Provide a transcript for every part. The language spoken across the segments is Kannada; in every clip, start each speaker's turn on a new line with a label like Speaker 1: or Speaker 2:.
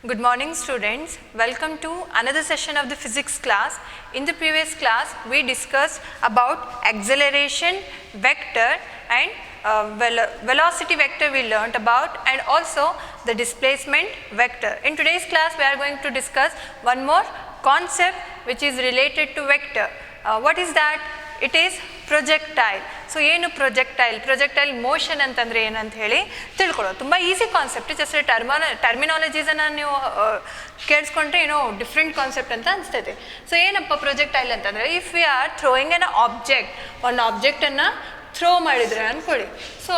Speaker 1: Good morning students, welcome to another session of the physics class. In the previous class we discussed about acceleration vector and velocity vector we learnt about, and also the displacement vector. In today's class we are going to discuss one more concept which is related to vector. What is that? It is projectile. So ಏನು ಪ್ರೊಜೆಕ್ಟೈಲ್ ಮೋಷನ್ ಅಂತಂದರೆ ಏನಂತ ಹೇಳಿ ತಿಳ್ಕೊಳ್ಳೋದು. ತುಂಬ ಈಸಿ ಕಾನ್ಸೆಪ್ಟ್, ಜಸ್ಟ್ ಟರ್ಮಿನಾಲಜೀಸನ್ನು ನೀವು ಕೇಳಿಸ್ಕೊಂಡ್ರೆ ಏನೋ ಡಿಫ್ರೆಂಟ್ ಕಾನ್ಸೆಪ್ಟ್ ಅಂತ ಅನಿಸ್ತೈತೆ. ಸೊ ಏನಪ್ಪ ಪ್ರೊಜೆಕ್ಟೈಲ್ ಅಂತಂದರೆ, if we are throwing N object, ಒಂದು ಆಬ್ಜೆಕ್ಟನ್ನು ಥ್ರೋ ಮಾಡಿದರೆ ಅಂದ್ಕೊಳ್ಳಿ. ಸೊ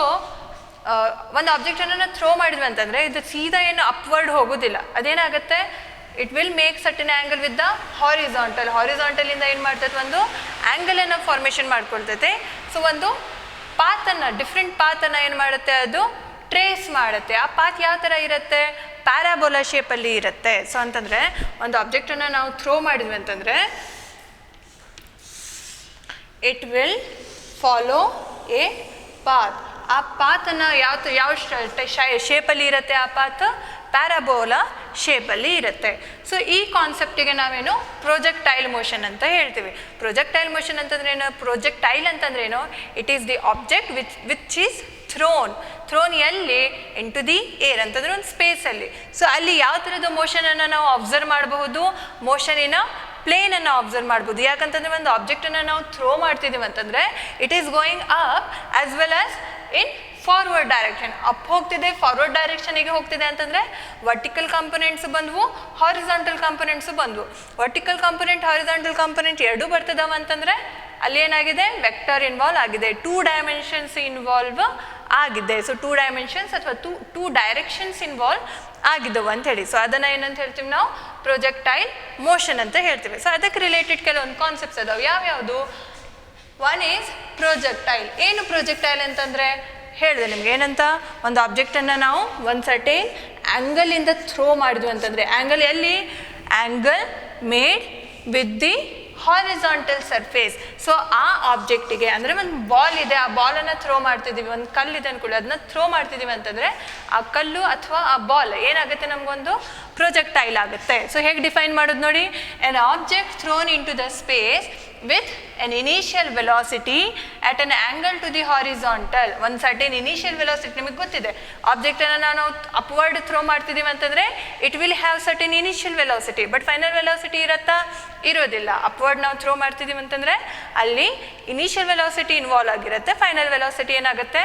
Speaker 1: ಒಂದು ಆಬ್ಜೆಕ್ಟನ್ನು ಥ್ರೋ ಮಾಡಿದ್ವಿ ಅಂತಂದರೆ ಇದು ಸೀದಾ ಏನು ಅಪ್ವರ್ಡ್ ಹೋಗೋದಿಲ್ಲ, ಅದೇನಾಗುತ್ತೆ, it will make certain angle with the ಹಾರಿಜಾಂಟಲಿಂದ ಏನು ಮಾಡ್ತೈತೆ, ಒಂದು ಆ್ಯಂಗಲನ್ನು ಫಾರ್ಮೇಷನ್ ಮಾಡ್ಕೊಳ್ತೈತೆ. ಸೊ ಒಂದು ಪಾತನ್ನು, ಡಿಫ್ರೆಂಟ್ ಪಾತನ್ನು ಏನು ಮಾಡುತ್ತೆ, ಅದು ಟ್ರೇಸ್ ಮಾಡುತ್ತೆ. ಆ ಪಾತ್ ಯಾವ ಥರ ಇರುತ್ತೆ, ಪ್ಯಾರಾಬೋಲಾ ಶೇಪಲ್ಲಿ ಇರುತ್ತೆ. ಸೊ ಅಂತಂದರೆ ಒಂದು ಆಬ್ಜೆಕ್ಟನ್ನು ನಾವು ಥ್ರೋ ಮಾಡಿದ್ವಿ ಅಂತಂದರೆ it will follow A path. ಆ ಪಾತನ್ನು ಯಾವ ಶೇಪಲ್ಲಿ ಇರುತ್ತೆ, ಆ ಪಾತ್ ಪ್ಯಾರಾಬೋಲಾ ಶೇಪಲ್ಲಿ ಇರುತ್ತೆ. ಸೊ ಈ ಕಾನ್ಸೆಪ್ಟಿಗೆ ನಾವೇನು ಪ್ರೊಜೆಕ್ಟೈಲ್ ಮೋಷನ್ ಅಂತ ಹೇಳ್ತೀವಿ. ಪ್ರೊಜೆಕ್ಟೈಲ್ ಮೋಷನ್ ಅಂತಂದ್ರೆ ಏನು, ಪ್ರೊಜೆಕ್ಟೈಲ್ ಅಂತಂದ್ರೆ ಏನು, it is the object which is throne ಎಲ್ಲಿ, ಇನ್ ಟು ದಿ ಏರ್ ಅಂತಂದ್ರೆ ಒಂದು ಸ್ಪೇಸಲ್ಲಿ. ಸೊ ಅಲ್ಲಿ ಯಾವ ಥರದ ಮೋಷನನ್ನು ನಾವು ಅಬ್ಸರ್ವ್ ಮಾಡಬಹುದು, ಮೋಷನಿನ ಪ್ಲೇನನ್ನು ಅಬ್ಸರ್ವ್ ಮಾಡ್ಬೋದು. ಯಾಕಂತಂದರೆ ಒಂದು ಆಬ್ಜೆಕ್ಟನ್ನು ನಾವು ಥ್ರೋ ಮಾಡ್ತಿದ್ದೀವಿ ಅಂತಂದರೆ it is going up as well as in forward direction. Up ಹೋಗ್ತಿದೆ, ಫಾರ್ವರ್ಡ್ ಡೈರೆಕ್ಷನಿಗೆ ಹೋಗ್ತಿದೆ ಅಂತಂದರೆ ವರ್ಟಿಕಲ್ ಕಂಪೊನೆಂಟ್ಸ್ ಬಂದವು, ಹಾರಿಜಾಂಟಲ್ ಕಂಪೊನೆಂಟ್ಸು ಬಂದವು. ವರ್ಟಿಕಲ್ ಕಂಪೊನೆಂಟ್, ಹಾರಿಜಾಂಟಲ್ ಕಂಪೊನೆಂಟ್ ಎರಡೂ ಬರ್ತಿದ್ದಾವೆ ಅಂತಂದರೆ ಅಲ್ಲಿ ಏನಾಗಿದೆ, ವೆಕ್ಟರ್ ಇನ್ವಾಲ್ವ್ ಆಗಿದೆ, 2 ಡೈಮೆನ್ಷನ್ಸ್ ಇನ್ವಾಲ್ವ್ ಆಗಿದೆ. ಸೊ 2 ಡೈಮೆನ್ಷನ್ಸ್ ಅಥವಾ ಟೂ ಡೈರೆಕ್ಷನ್ಸ್ ಇನ್ವಾಲ್ವ್ ಆಗಿದ್ದವು ಅಂತ ಹೇಳಿ. ಸೊ ಅದನ್ನು ಏನಂತ ಹೇಳ್ತೀವಿ ನಾವು, ಪ್ರೊಜೆಕ್ಟೈಲ್ ಮೋಷನ್ ಅಂತ ಹೇಳ್ತೀವಿ. ಸೊ ಅದಕ್ಕೆ ರಿಲೇಟೆಡ್ ಕೆಲವೊಂದು ಕಾನ್ಸೆಪ್ಟ್ಸ್ ಅದಾವೆ. ಯಾವ್ಯಾವುದು? One is projectile. ಏನು ಪ್ರೊಜೆಕ್ಟೈಲ್ ಅಂತಂದರೆ ಹೇಳಿದೆ ನಿಮ್ಗೆ ಏನಂತ, ಒಂದು ಆಬ್ಜೆಕ್ಟನ್ನು ನಾವು ಒಂದು ಸರ್ಟೇನ್ ಆ್ಯಂಗಲಿಂದ ಥ್ರೋ ಮಾಡಿದ್ವಿ ಅಂತಂದರೆ, ಆ್ಯಂಗಲ್ ಎಲ್ಲಿ, angle made with the horizontal surface. So ಆ ಆಬ್ಜೆಕ್ಟಿಗೆ ಅಂದರೆ ಒಂದು ಬಾಲ್ ಇದೆ, ಆ ಬಾಲನ್ನು ಥ್ರೋ ಮಾಡ್ತಿದ್ದೀವಿ, ಒಂದು ಕಲ್ಲಿದೆ ಅಂದ್ಕೊಳ್ಳಿ, ಅದನ್ನ ಥ್ರೋ ಮಾಡ್ತಿದ್ದೀವಿ ಅಂತಂದರೆ ಆ ಕಲ್ಲು ಅಥವಾ ಆ ಬಾಲ್ ಏನಾಗುತ್ತೆ, ನಮಗೊಂದು ಪ್ರೊಜೆಕ್ಟೈಲ್ ಆಗುತ್ತೆ. ಸೊ ಹೇಗೆ ಡಿಫೈನ್ ಮಾಡೋದು ನೋಡಿ, an object thrown into the space with an initial velocity at an angle to the horizontal. ಒಂದು ಸರ್ಟೇನ್ ಇನಿಷಿಯಲ್ ವೆಲಾಸಿಟಿ ನಿಮಗೆ ಗೊತ್ತಿದೆ. ಆಬ್ಜೆಕ್ಟನ್ನು ನಾವು ಅಪ್ವರ್ಡ್ ಥ್ರೋ ಮಾಡ್ತಿದ್ದೀವಿ ಅಂತಂದರೆ it will have certain initial velocity, but final velocity ಇರೋದಿಲ್ಲ. ಅಪ್ವರ್ಡ್ ನಾವು ಥ್ರೋ ಮಾಡ್ತಿದ್ದೀವಿ ಅಂತಂದರೆ ಅಲ್ಲಿ ಇನಿಷಿಯಲ್ ವೆಲಾಸಿಟಿ ಇನ್ವಾಲ್ವ್ ಆಗಿರುತ್ತೆ, ಫೈನಲ್ ವೆಲಾಸಿಟಿ ಏನಾಗುತ್ತೆ,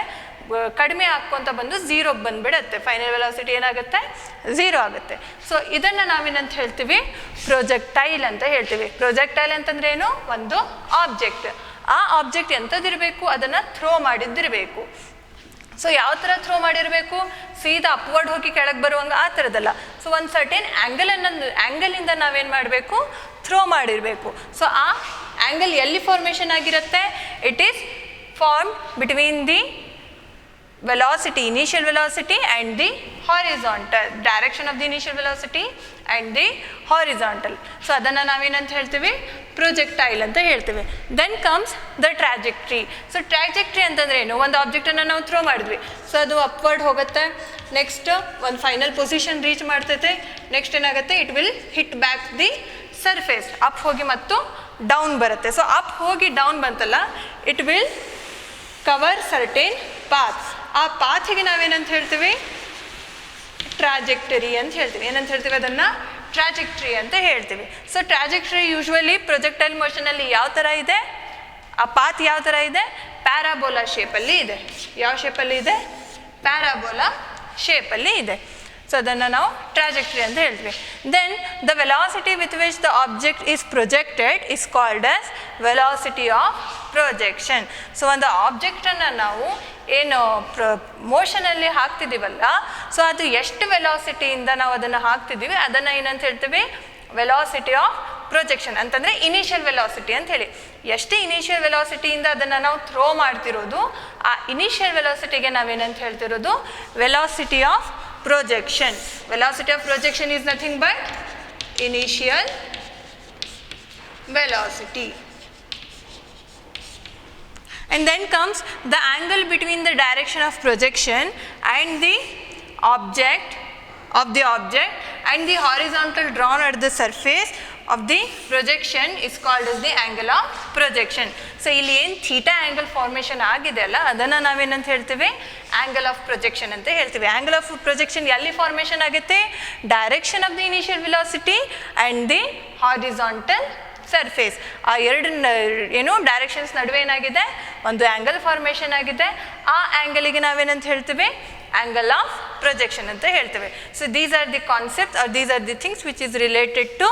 Speaker 1: ಕಡಿಮೆ ಹಾಕ್ಕೊಂತ ಬಂದು 0ಗೆ ಬಂದುಬಿಡುತ್ತೆ. ಫೈನಲ್ ವೆಲಾಸಿಟಿ ಏನಾಗುತ್ತೆ, 0 ಆಗುತ್ತೆ. ಸೊ ಇದನ್ನು ನಾವೇನಂತ ಹೇಳ್ತೀವಿ, ಪ್ರೊಜೆಕ್ಟೈಲ್ ಅಂತ ಹೇಳ್ತೀವಿ. ಪ್ರೊಜೆಕ್ಟೈಲ್ ಅಂತಂದ್ರೆ ಏನು, ಒಂದು ಆಬ್ಜೆಕ್ಟ್. ಆ ಆಬ್ಜೆಕ್ಟ್ ಎಂಥದ್ದಿರಬೇಕು, ಅದನ್ನು ಥ್ರೋ ಮಾಡಿದ್ದಿರಬೇಕು. ಸೊ ಯಾವ ಥರ ಥ್ರೋ ಮಾಡಿರಬೇಕು, ಸೀದಾ ಅಪ್ವರ್ಡ್ ಹೋಗಿ ಕೆಳಗೆ ಬರುವಂಗೆ ಆ ಥರದಲ್ಲ. ಸೊ ಒಂದು ಸರ್ಟೇನ್ ಆ್ಯಂಗಲಿಂದ ನಾವೇನು ಮಾಡಬೇಕು, ಥ್ರೋ ಮಾಡಿರಬೇಕು. ಸೊ ಆ ಆ್ಯಂಗಲ್ ಎಲ್ಲಿ ಫಾರ್ಮೇಷನ್ ಆಗಿರುತ್ತೆ, it is formed between the velocity, initial velocity and the horizontal, direction of the initial velocity and the horizontal. So ಅದನ್ನು ನಾವೇನಂತ ಹೇಳ್ತೀವಿ, ಪ್ರೊಜೆಕ್ಟೈಲ್ ಅಂತ ಹೇಳ್ತೀವಿ. Then comes the trajectory. So trajectory ಅಂತಂದ್ರೆ ಏನು, ಒಂದು ಆಬ್ಜೆಕ್ಟನ್ನು ನಾವು ಥ್ರೋ ಮಾಡಿದ್ವಿ, ಸೊ ಅದು ಅಪ್ವರ್ಡ್ ಹೋಗುತ್ತೆ, ನೆಕ್ಸ್ಟ್ ಒಂದು ಫೈನಲ್ ಪೊಸಿಷನ್ ರೀಚ್ ಮಾಡ್ತೈತೆ, ನೆಕ್ಸ್ಟ್ ಏನಾಗುತ್ತೆ, it will hit back the surface, up ಹೋಗಿ ಮತ್ತು ಡೌನ್ ಬರುತ್ತೆ. ಸೊ ಅಪ್ ಹೋಗಿ ಡೌನ್ ಬಂತಲ್ಲ, it will cover certain path. ಆ ಪಾಥಿಗೆ ನಾವೇನಂತ ಹೇಳ್ತೀವಿ, ಟ್ರಾಜೆಕ್ಟರಿ ಅಂತ ಹೇಳ್ತೀವಿ. ಏನಂತ ಹೇಳ್ತೀವಿ, ಅದನ್ನು ಟ್ರಾಜೆಕ್ಟ್ರಿ ಅಂತ ಹೇಳ್ತೀವಿ. ಸೊ ಟ್ರಾಜೆಕ್ಟರಿ ಯೂಶ್ವಲಿ ಪ್ರೊಜೆಕ್ಟೈಲ್ ಮೋಷನಲ್ಲಿ ಯಾವ ಥರ ಇದೆ, ಆ ಪಾತ್ ಯಾವ ಥರ ಇದೆ, ಪ್ಯಾರಾಬೋಲಾ ಶೇಪಲ್ಲಿ ಇದೆ. ಯಾವ ಶೇಪಲ್ಲಿ ಇದೆ, ಪ್ಯಾರಾಬೋಲಾ ಶೇಪಲ್ಲಿ ಇದೆ. ಸೊ ಅದನ್ನು ನಾವು ಟ್ರಾಜೆಕ್ಟರಿ ಅಂತ ಹೇಳ್ತೀವಿ. Then the velocity with which the object is projected is called as velocity of projection. So ಒಂದು ಆಬ್ಜೆಕ್ಟನ್ನು ನಾವು ಏನು ಮೋಷನಲ್ಲಿ ಹಾಕ್ತಿದ್ದೀವಲ್ಲ, ಸೊ ಅದು ಎಷ್ಟು ವೆಲಾಸಿಟಿಯಿಂದ ನಾವು ಅದನ್ನು ಹಾಕ್ತಿದ್ದೀವಿ ಅದನ್ನು ಏನಂತ ಹೇಳ್ತೀವಿ, ವೆಲಾಸಿಟಿ ಆಫ್ ಪ್ರೊಜೆಕ್ಷನ್ ಅಂತಂದರೆ ಇನಿಷಿಯಲ್ ವೆಲಾಸಿಟಿ ಅಂತ ಹೇಳಿ. ಎಷ್ಟು ಇನಿಷಿಯಲ್ ವೆಲಾಸಿಟಿಯಿಂದ ಅದನ್ನು ನಾವು ಥ್ರೋ ಮಾಡ್ತಿರೋದು, ಆ ಇನಿಷಿಯಲ್ ವೆಲಾಸಿಟಿಗೆ ನಾವೇನಂತ ಹೇಳ್ತಿರೋದು, velocity of projection. Velocity of projection is nothing but initial velocity. And then comes the angle between the direction of projection and the object and the horizontal drawn at the surface of the projection is called as the angle of projection. So ಇಲ್ಲಿ ಏನು ಥೀಟಾ ಆ್ಯಂಗಲ್ ಫಾರ್ಮೇಷನ್ ಆಗಿದೆ ಅಲ್ಲ, ಅದನ್ನು ನಾವೇನಂತ ಹೇಳ್ತೀವಿ, ಆ್ಯಂಗಲ್ ಆಫ್ ಪ್ರೊಜೆಕ್ಷನ್ ಅಂತ ಹೇಳ್ತೀವಿ. ಆ್ಯಂಗಲ್ ಆಫ್ ಪ್ರೊಜೆಕ್ಷನ್ ಎಲ್ಲಿ ಫಾರ್ಮೇಷನ್ ಆಗುತ್ತೆ? Direction of the initial velocity and the horizontal surface. ಆ ಎರಡು ಏನು ಡೈರೆಕ್ಷನ್ಸ್ ನಡುವೆ ಏನಾಗಿದೆ, ಒಂದು ಆ್ಯಂಗಲ್ ಫಾರ್ಮೇಷನ್ ಆಗಿದೆ. ಆ ಆ್ಯಂಗಲಿಗೆ ನಾವೇನಂತ ಹೇಳ್ತೀವಿ, ಆ್ಯಂಗಲ್ ಆಫ್ ಪ್ರೊಜೆಕ್ಷನ್ ಅಂತ ಹೇಳ್ತೇವೆ. So these are the concept are these are the things which is related to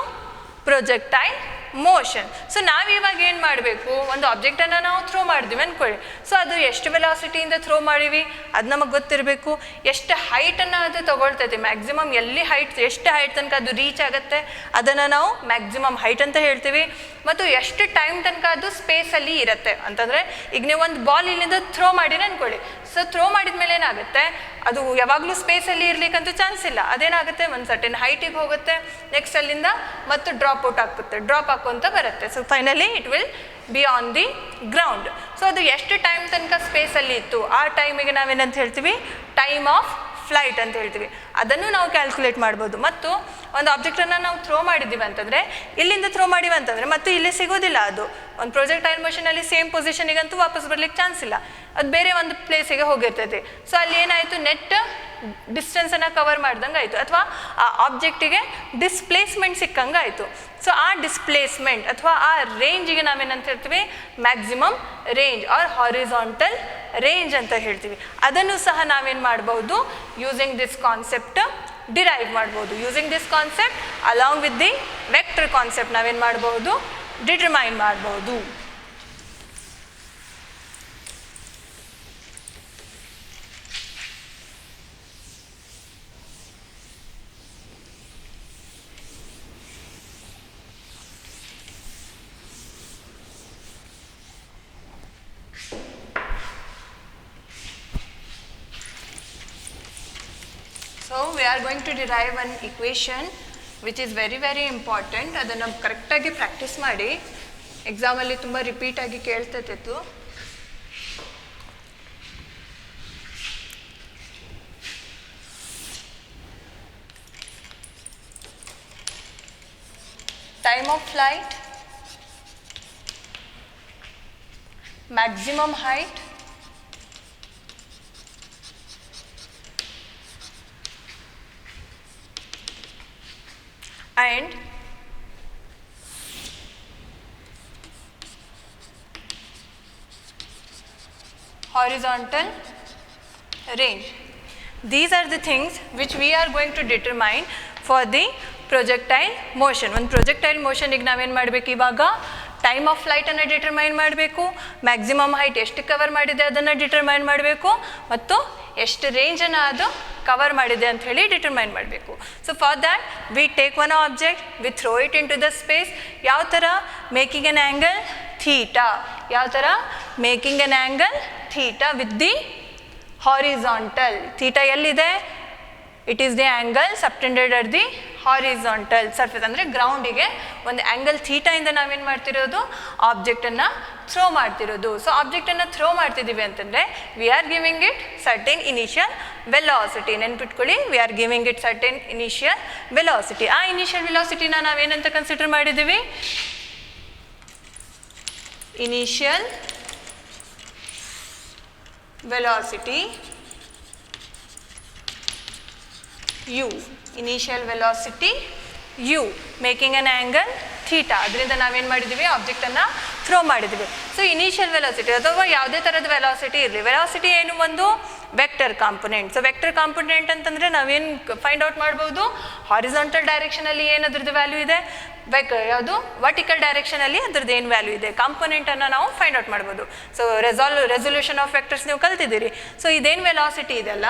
Speaker 1: projectile motion. So ನಾವಿವಾಗ ಏನು ಮಾಡಬೇಕು, ಒಂದು ಆಬ್ಜೆಕ್ಟನ್ನು ನಾವು ಥ್ರೋ ಮಾಡಿದ್ವಿ ಅಂದ್ಕೊಳ್ಳಿ. ಸೊ ಅದು ಎಷ್ಟು ವೆಲಾಸಿಟಿಯಿಂದ ಥ್ರೋ ಮಾಡೀವಿ ಅದು ನಮಗೆ ಗೊತ್ತಿರಬೇಕು. ಎಷ್ಟು ಹೈಟನ್ನು ಅದು ತೊಗೊಳ್ತೈತಿ, ಮ್ಯಾಕ್ಸಿಮಮ್ ಎಲ್ಲಿ ಹೈಟ್, ಎಷ್ಟು ಹೈಟ್ ತನಕ ಅದು ರೀಚ್ ಆಗುತ್ತೆ ಅದನ್ನು ನಾವು ಮ್ಯಾಕ್ಸಿಮಮ್ ಹೈಟ್ ಅಂತ ಹೇಳ್ತೀವಿ. ಮತ್ತು ಎಷ್ಟು ಟೈಮ್ ತನಕ ಅದು ಸ್ಪೇಸಲ್ಲಿ ಇರುತ್ತೆ ಅಂತಂದರೆ, ಈಗ ನೀವು ಒಂದು ಬಾಲ್ ಇಲ್ಲಿಂದ ಥ್ರೋ ಮಾಡಿರಿ ಅಂದ್ಕೊಳ್ಳಿ. ಸೊ ಥ್ರೋ ಮಾಡಿದ ಮೇಲೆ ಏನಾಗುತ್ತೆ, ಅದು ಯಾವಾಗಲೂ ಸ್ಪೇಸಲ್ಲಿ ಇರಲಿಕ್ಕಂತೂ ಚಾನ್ಸ್ ಇಲ್ಲ. ಅದೇನಾಗುತ್ತೆ, ಒಂದು ಸರ್ಟೆನ್ ಹೈಟಿಗೆ ಹೋಗುತ್ತೆ, ನೆಕ್ಸ್ಟ್ ಅಲ್ಲಿಂದ ಮತ್ತು ಡ್ರಾಪ್ ಔಟ್ ಆಗುತ್ತೆ, ಡ್ರಾಪ್ ಹಾಕೊಂತ ಬರುತ್ತೆ. So finally it will B on the ground. So ಅದು ಎಷ್ಟು ಟೈಮ್ ತನಕ ಸ್ಪೇಸಲ್ಲಿ ಇತ್ತು, ಆ ಟೈಮಿಗೆ ನಾವೇನಂತ ಹೇಳ್ತೀವಿ, ಟೈಮ್ ಆಫ್ ಫ್ಲೈಟ್ ಅಂತ ಹೇಳ್ತೀವಿ. ಅದನ್ನು ನಾವು ಕ್ಯಾಲ್ಕುಲೇಟ್ ಮಾಡ್ಬೋದು. ಮತ್ತು ಒಂದು ಆಬ್ಜೆಕ್ಟನ್ನು ನಾವು ಥ್ರೋ ಮಾಡಿದ್ದೀವಿ ಅಂತಂದರೆ, ಇಲ್ಲಿಂದ ಥ್ರೋ ಮಾಡಿವಿ ಅಂತಂದರೆ ಮತ್ತು ಇಲ್ಲಿ ಸಿಗೋದಿಲ್ಲ. ಅದು ಒಂದು ಪ್ರೊಜೆಕ್ಟೈಲ್ ಮೋಷನಲ್ಲಿ ಸೇಮ್ ಪೊಸಿಷನಿಗಂತೂ ವಾಪಸ್ ಬರ್ಲಿಕ್ಕೆ ಚಾನ್ಸ್ ಇಲ್ಲ, ಅದು ಬೇರೆ ಒಂದು ಪ್ಲೇಸಿಗೆ ಹೋಗಿರ್ತೈತಿ. ಸೊ ಅಲ್ಲಿ ಏನಾಯಿತು, ನೆಟ್ ಡಿಸ್ಟೆನ್ಸನ್ನು ಕವರ್ ಮಾಡ್ದಂಗೆ ಆಯಿತು, ಅಥವಾ ಆ ಆಬ್ಜೆಕ್ಟಿಗೆ ಡಿಸ್ಪ್ಲೇಸ್ಮೆಂಟ್ ಸಿಕ್ಕಂಗೆ ಆಯಿತು. ಸೊ ಆ ಡಿಸ್ಪ್ಲೇಸ್ಮೆಂಟ್ ಅಥವಾ ಆ ರೇಂಜಿಗೆ ನಾವೇನಂತ ಹೇಳ್ತೀವಿ, maximum range or horizontal range ಅಂತ ಹೇಳ್ತೀವಿ. ಅದನ್ನು ಸಹ ನಾವೇನು ಮಾಡ್ಬೋದು, ಯೂಸಿಂಗ್ ದಿಸ್ ಕಾನ್ಸೆಪ್ಟ್ ಡಿರೈವ್ ಮಾಡ್ಬೋದು. Using this concept along with the vector concept ನಾವೇನು ಮಾಡ್ಬೋದು, ಡಿಟರ್ಮೈನ್ ಮಾಡ್ಬೋದು. So we are going to derive an equation which is very very important. ಅದನ್ನು ಕರೆಕ್ಟಾಗಿ ಪ್ರಾಕ್ಟೀಸ್ ಮಾಡಿ, ಎಕ್ಸಾಮಲ್ಲಿ ತುಂಬ ರಿಪೀಟಾಗಿ ಕೇಳ್ತೈತಿತ್ತು. Time of flight, maximum height, and horizontal range. These are the things which we are going to determine for the projectile motion. ಒಂದು projectile motionಗೆ ನಾವೇನು ಮಾಡಬೇಕು, ಇವಾಗ ಟೈಮ್ ಆಫ್ ಫ್ಲೈಟನ್ನು ಡಿಟರ್ಮೈನ್ ಮಾಡಬೇಕು, ಮ್ಯಾಕ್ಸಿಮಮ್ ಹೈಟ್ ಎಷ್ಟು ಕವರ್ ಮಾಡಿದೆ ಅದನ್ನು ಡಿಟರ್ಮೈನ್ ಮಾಡಬೇಕು, ಮತ್ತು ಎಷ್ಟು ರೇಂಜನ್ನು ಅದು ಕವರ್ ಮಾಡಿದೆ ಅಂತ ಹೇಳಿ ಡಿಟರ್ಮೈನ್ ಮಾಡಬೇಕು. So for that we take one object, we throw it into the space. ಯಾವ ಥರ, ಮೇಕಿಂಗ್ ಎನ್ ಆ್ಯಂಗಲ್ ಥೀಟಾ. ಯಾವ ಥರ, making an angle theta with the horizontal. Theta ಎಲ್ಲಿದೆ, it is the angle subtended at the horizontal surface. ಅಂದರೆ ಗ್ರೌಂಡಿಗೆ ಒಂದು ಆ್ಯಂಗಲ್ ಥೀಟಾಯಿಂದ ನಾವೇನು ಮಾಡ್ತಿರೋದು, ಆಬ್ಜೆಕ್ಟನ್ನು ಥ್ರೋ ಮಾಡ್ತಿರೋದು. ಸೊ ಆಬ್ಜೆಕ್ಟನ್ನು ಥ್ರೋ ಮಾಡ್ತಿದ್ದೀವಿ ಅಂತಂದರೆ we are giving it certain initial velocity. ನೆನ್ಪಿಟ್ಕೊಳ್ಳಿ, we are giving it certain initial velocity. ಆ ಇನಿಷಿಯಲ್ ವೆಲಾಸಿಟಿನ ನಾವೇನಂತ ಕನ್ಸಿಡರ್ ಮಾಡಿದ್ದೀವಿ, initial velocity u, initial velocity u, making an angle theta. ಅದರಿಂದ ನಾವೇನು ಮಾಡಿದ್ದೀವಿ, ಆಬ್ಜೆಕ್ಟನ್ನು ಥ್ರೋ ಮಾಡಿದ್ದೀವಿ. ಸೊ ಇನಿಷಿಯಲ್ ವೆಲಾಸಿಟಿ ಅಥವಾ ಯಾವುದೇ ಥರದ ವೆಲಾಸಿಟಿ ಇರಲಿ, ವೆಲಾಸಿಟಿ ಏನು, ಒಂದು vector component. So vector component ಅಂತಂದರೆ ನಾವೇನು ಫೈಂಡ್ ಔಟ್ ಮಾಡ್ಬೋದು, ಹಾರಿಜಾಂಟಲ್ ಡೈರೆಕ್ಷನಲ್ಲಿ ಏನು ಅದ್ರದ್ದು ವ್ಯಾಲ್ಯೂ ಇದೆ, ಯಾವುದು ವರ್ಟಿಕಲ್ ಡೈರೆಕ್ಷನಲ್ಲಿ ಅದ್ರದ್ದು ಏನು ವ್ಯಾಲ್ಯೂ ಇದೆ, ಕಾಂಪೊನೆಂಟನ್ನು ನಾವು ಫೈಂಡ್ ಔಟ್ ಮಾಡ್ಬೋದು. ಸೊ ರೆಸೊಲ್ಯೂಷನ್ ಆಫ್ ವೆಕ್ಟರ್ಸ್ ನೀವು ಕಲ್ತಿದ್ದೀರಿ. ಸೊ ಇದೇನು ವೆಲಾಸಿಟಿ ಇದೆಲ್ಲ,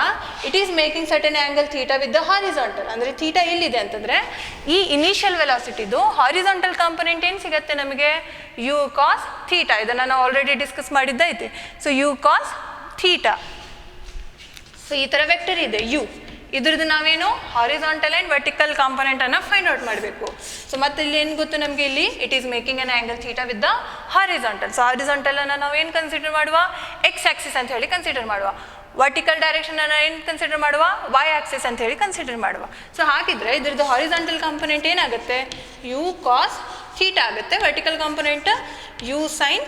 Speaker 1: it is making certain angle theta with the horizontal. ಅಂದರೆ ಥೀಟಾ ಎಲ್ಲಿದೆ ಅಂತಂದರೆ ಈ ಇನಿಷಿಯಲ್ ವೆಲಾಸಿಟಿದು ಹಾರಿಜಾಂಟಲ್ ಕಾಂಪೊನೆಂಟ್ ಏನು ಸಿಗುತ್ತೆ ನಮಗೆ, ಯು ಕಾಸ್ ಥೀಟಾ. ಇದನ್ನು ನಾವು ಆಲ್ರೆಡಿ ಡಿಸ್ಕಸ್ ಮಾಡಿದ್ದೈತಿ. So u cos theta. So ಈ ಥರ ವೆಕ್ಟರ್ ಇದೆ ಯು, ಇದ್ರದ್ದು ನಾವೇನು ಹಾರಿಜಾಂಟಲ್ ಆ್ಯಂಡ್ ವರ್ಟಿಕಲ್ ಕಾಂಪೊನೆಂಟನ್ನು ಫೈಂಡ್ ಔಟ್ ಮಾಡಬೇಕು. ಸೊ ಮತ್ತೆ ಇಲ್ಲಿ ಏನು ಗೊತ್ತು ನಮಗೆ, ಇಲ್ಲಿ it is making an angle theta with the horizontal. So ಹಾರಿಜಾಂಟಲನ್ನು ನಾವು ಏನು ಕನ್ಸಿಡರ್ ಮಾಡುವ, ಎಕ್ಸ್ ಆಕ್ಸಿಸ್ ಅಂತ ಹೇಳಿ ಕನ್ಸಿಡರ್ ಮಾಡುವ. ವರ್ಟಿಕಲ್ ಡೈರೆಕ್ಷನನ್ನು ಏನು ಕನ್ಸಿಡರ್ ಮಾಡುವ, ವೈ ಆಕ್ಸಿಸ್ ಅಂತ ಹೇಳಿ ಕನ್ಸಿಡರ್ ಮಾಡುವ. ಸೊ ಹಾಗಿದ್ರೆ ಇದ್ರದ್ದು ಹಾರಿಜಾಂಟಲ್ ಕಾಂಪೊನೆಂಟ್ ಏನಾಗುತ್ತೆ, ಯು ಕಾಸ್ ಥೀಟಾ ಆಗುತ್ತೆ, vertical component u sine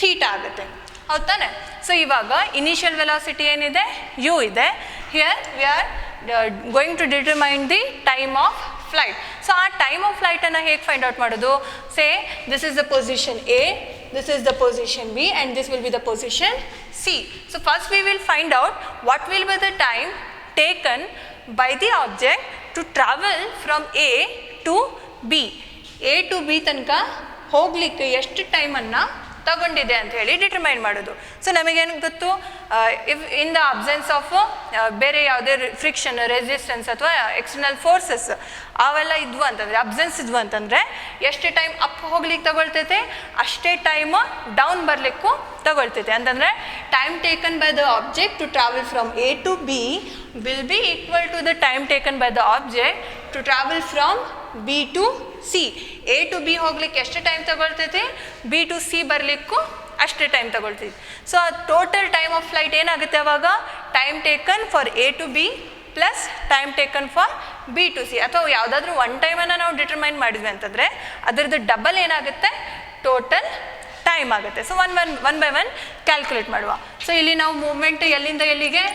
Speaker 1: theta ಆಗುತ್ತೆ, ಹೌದು ತಾನೆ. ಸೊ ಇವಾಗ ಇನಿಷಿಯಲ್ ವೆಲಾಸಿಟಿ ಏನಿದೆ, ಯು ಇದೆ. Here we are going to determine the time of flight. So ಆ ಟೈಮ್ ಆಫ್ ಫ್ಲೈಟನ್ನು ಹೇಗೆ ಫೈಂಡ್ ಔಟ್ ಮಾಡೋದು, say this is the position A, this is the position B, and this will be the position C. So first we will find out what will be the time taken by the object to travel from A to B. A to B ತನಕ ಹೋಗಲಿಕ್ಕೆ ಎಷ್ಟು ಟೈಮನ್ನು ತಗೊಂಡಿದೆ ಅಂತ ಹೇಳಿ ಡಿಟರ್ಮೈನ್ ಮಾಡೋದು. ಸೊ ನಮಗೇನು ಗೊತ್ತು, if in the absence of ಬೇರೆ ಯಾವುದೇ ಫ್ರಿಕ್ಷನ್, ರೆಸಿಸ್ಟೆನ್ಸ್ ಅಥವಾ ಎಕ್ಸ್ಟರ್ನಲ್ ಫೋರ್ಸಸ್ ಅವೆಲ್ಲ ಇದ್ವು ಅಂತಂದರೆ, ಅಬ್ಸೆನ್ಸ್ ಇದ್ವು ಅಂತಂದರೆ ಎಷ್ಟು ಟೈಮ್ ಅಪ್ ಹೋಗ್ಲಿಕ್ಕೆ ತಗೊಳ್ತೈತೆ ಅಷ್ಟೇ ಟೈಮ್ ಡೌನ್ ಬರಲಿಕ್ಕೂ ತಗೊಳ್ತೈತೆ. ಅಂತಂದರೆ time taken by the object to travel from A to B will be equal to the time taken by the object to travel from B to C. A to B ಹೋಗ್ಲಿಕ್ಕೆ ಎಷ್ಟು ಟೈಮ್ ತಗೊಳ್ತೈತಿ, ಬಿ ಟು ಸಿ ಬರಲಿಕ್ಕೂ ಅಷ್ಟೇ ಟೈಮ್ ತಗೊಳ್ತೈತಿ. So total time of flight ಏನಾಗುತ್ತೆ ಅವಾಗ, time taken for A to B plus time taken for B to C. ಅಥವಾ ಯಾವುದಾದ್ರೂ ಒನ್ ಟೈಮನ್ನು ನಾವು ಡಿಟರ್ಮೈನ್ ಮಾಡಿದ್ವಿ ಅಂತಂದರೆ ಅದರದ್ದು ಡಬಲ್ ಏನಾಗುತ್ತೆ, ಟೋಟಲ್ ಟೈಮ್ ಆಗುತ್ತೆ. So one by one calculate ಮಾಡುವ. ಸೊ ಇಲ್ಲಿ ನಾವು ಮೂವ್ಮೆಂಟ್ ಎಲ್ಲಿಂದ ಎಲ್ಲಿಗೆ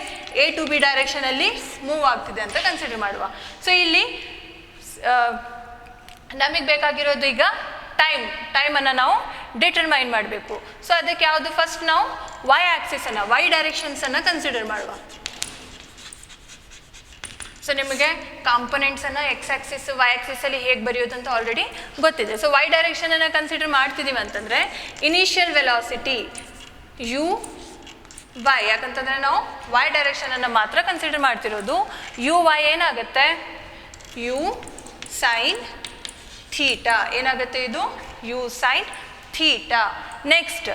Speaker 1: ಎ ಟು ಬಿ ಡೈರೆಕ್ಷನಲ್ಲಿ ಮೂವ್ ಆಗ್ತಿದೆ ಅಂತ ಕನ್ಸಿಡರ್ ಮಾಡುವ. ಸೊ ಇಲ್ಲಿ ನಮಗೆ ಬೇಕಾಗಿರೋದು ಈಗ ಟೈಮನ್ನು ನಾವು ಡಿಟರ್ಮೈನ್ ಮಾಡಬೇಕು. ಸೊ ಅದಕ್ಕೆ ಯಾವುದು, ಫಸ್ಟ್ ನಾವು ವೈ ಆಕ್ಸಿಸನ್ನು, ವೈ ಡೈರೆಕ್ಷನ್ಸನ್ನು ಕನ್ಸಿಡರ್ ಮಾಡುವ. ಸೊ ನಿಮಗೆ ಕಾಂಪೊನೆಂಟ್ಸನ್ನು ಎಕ್ಸ್ ಆಕ್ಸಿಸ್ ವೈ ಆಕ್ಸಿಸಲ್ಲಿ ಹೇಗೆ ಬರೆಯೋದು ಅಂತ ಆಲ್ರೆಡಿ ಗೊತ್ತಿದೆ. ಸೊ ವೈ ಡೈರೆಕ್ಷನನ್ನು ಕನ್ಸಿಡರ್ ಮಾಡ್ತಿದ್ದೀವಿ ಅಂತಂದರೆ ಇನಿಷಿಯಲ್ ವೆಲಾಸಿಟಿ ಯು ವೈ, ಯಾಕಂತಂದರೆ ನಾವು ವೈ ಡೈರೆಕ್ಷನನ್ನು ಮಾತ್ರ ಕನ್ಸಿಡರ್ ಮಾಡ್ತಿರೋದು. ಯು ವೈ ಏನಾಗುತ್ತೆ, ಯು ಸೈನ್ ಥೀಟಾ ಏನಾಗುತ್ತೆ, ಇದು u sine theta. Next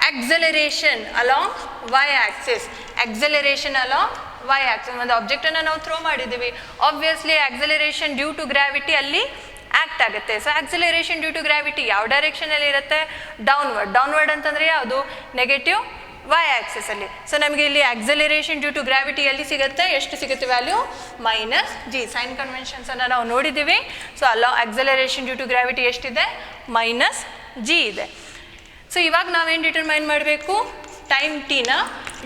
Speaker 1: acceleration along Y axis, acceleration along Y axis. ಒಂದು ಆಬ್ಜೆಕ್ಟನ್ನು ನಾವು ಥ್ರೋ ಮಾಡಿದ್ದೀವಿ, obviously acceleration due to gravity ಅಲ್ಲಿ ಆ್ಯಕ್ಟ್ ಆಗುತ್ತೆ. So acceleration due to gravity ಯಾವ ಡೈರೆಕ್ಷನಲ್ಲಿ ಇರುತ್ತೆ, ಡೌನ್ವರ್ಡ್ ಅಂತಂದರೆ ಯಾವುದು, ನೆಗೆಟಿವ್ ವೈ ಆಕ್ಸಿಸಲ್ಲಿ. ಸೊ ನಮಗೆ ಇಲ್ಲಿ ಆಕ್ಸಲರೇಷನ್ ಡ್ಯೂ ಟು ಗ್ರಾವಿಟಿ ಎಲ್ಲಿ ಸಿಗುತ್ತೆ, ಎಷ್ಟು ಸಿಗುತ್ತೆ ವ್ಯಾಲ್ಯೂ, ಮೈನಸ್ ಜಿ. ಸೈನ್ ಕನ್ವೆನ್ಷನ್ಸನ್ನು ನಾವು ನೋಡಿದ್ದೀವಿ. So acceleration due to gravity ಎಷ್ಟಿದೆ, ಮೈನಸ್ ಜಿ ಇದೆ. ಸೊ ಇವಾಗ ನಾವೇನು ಡಿಟರ್ಮೈನ್ ಮಾಡಬೇಕು, ಟೈಮ್ ಟಿನ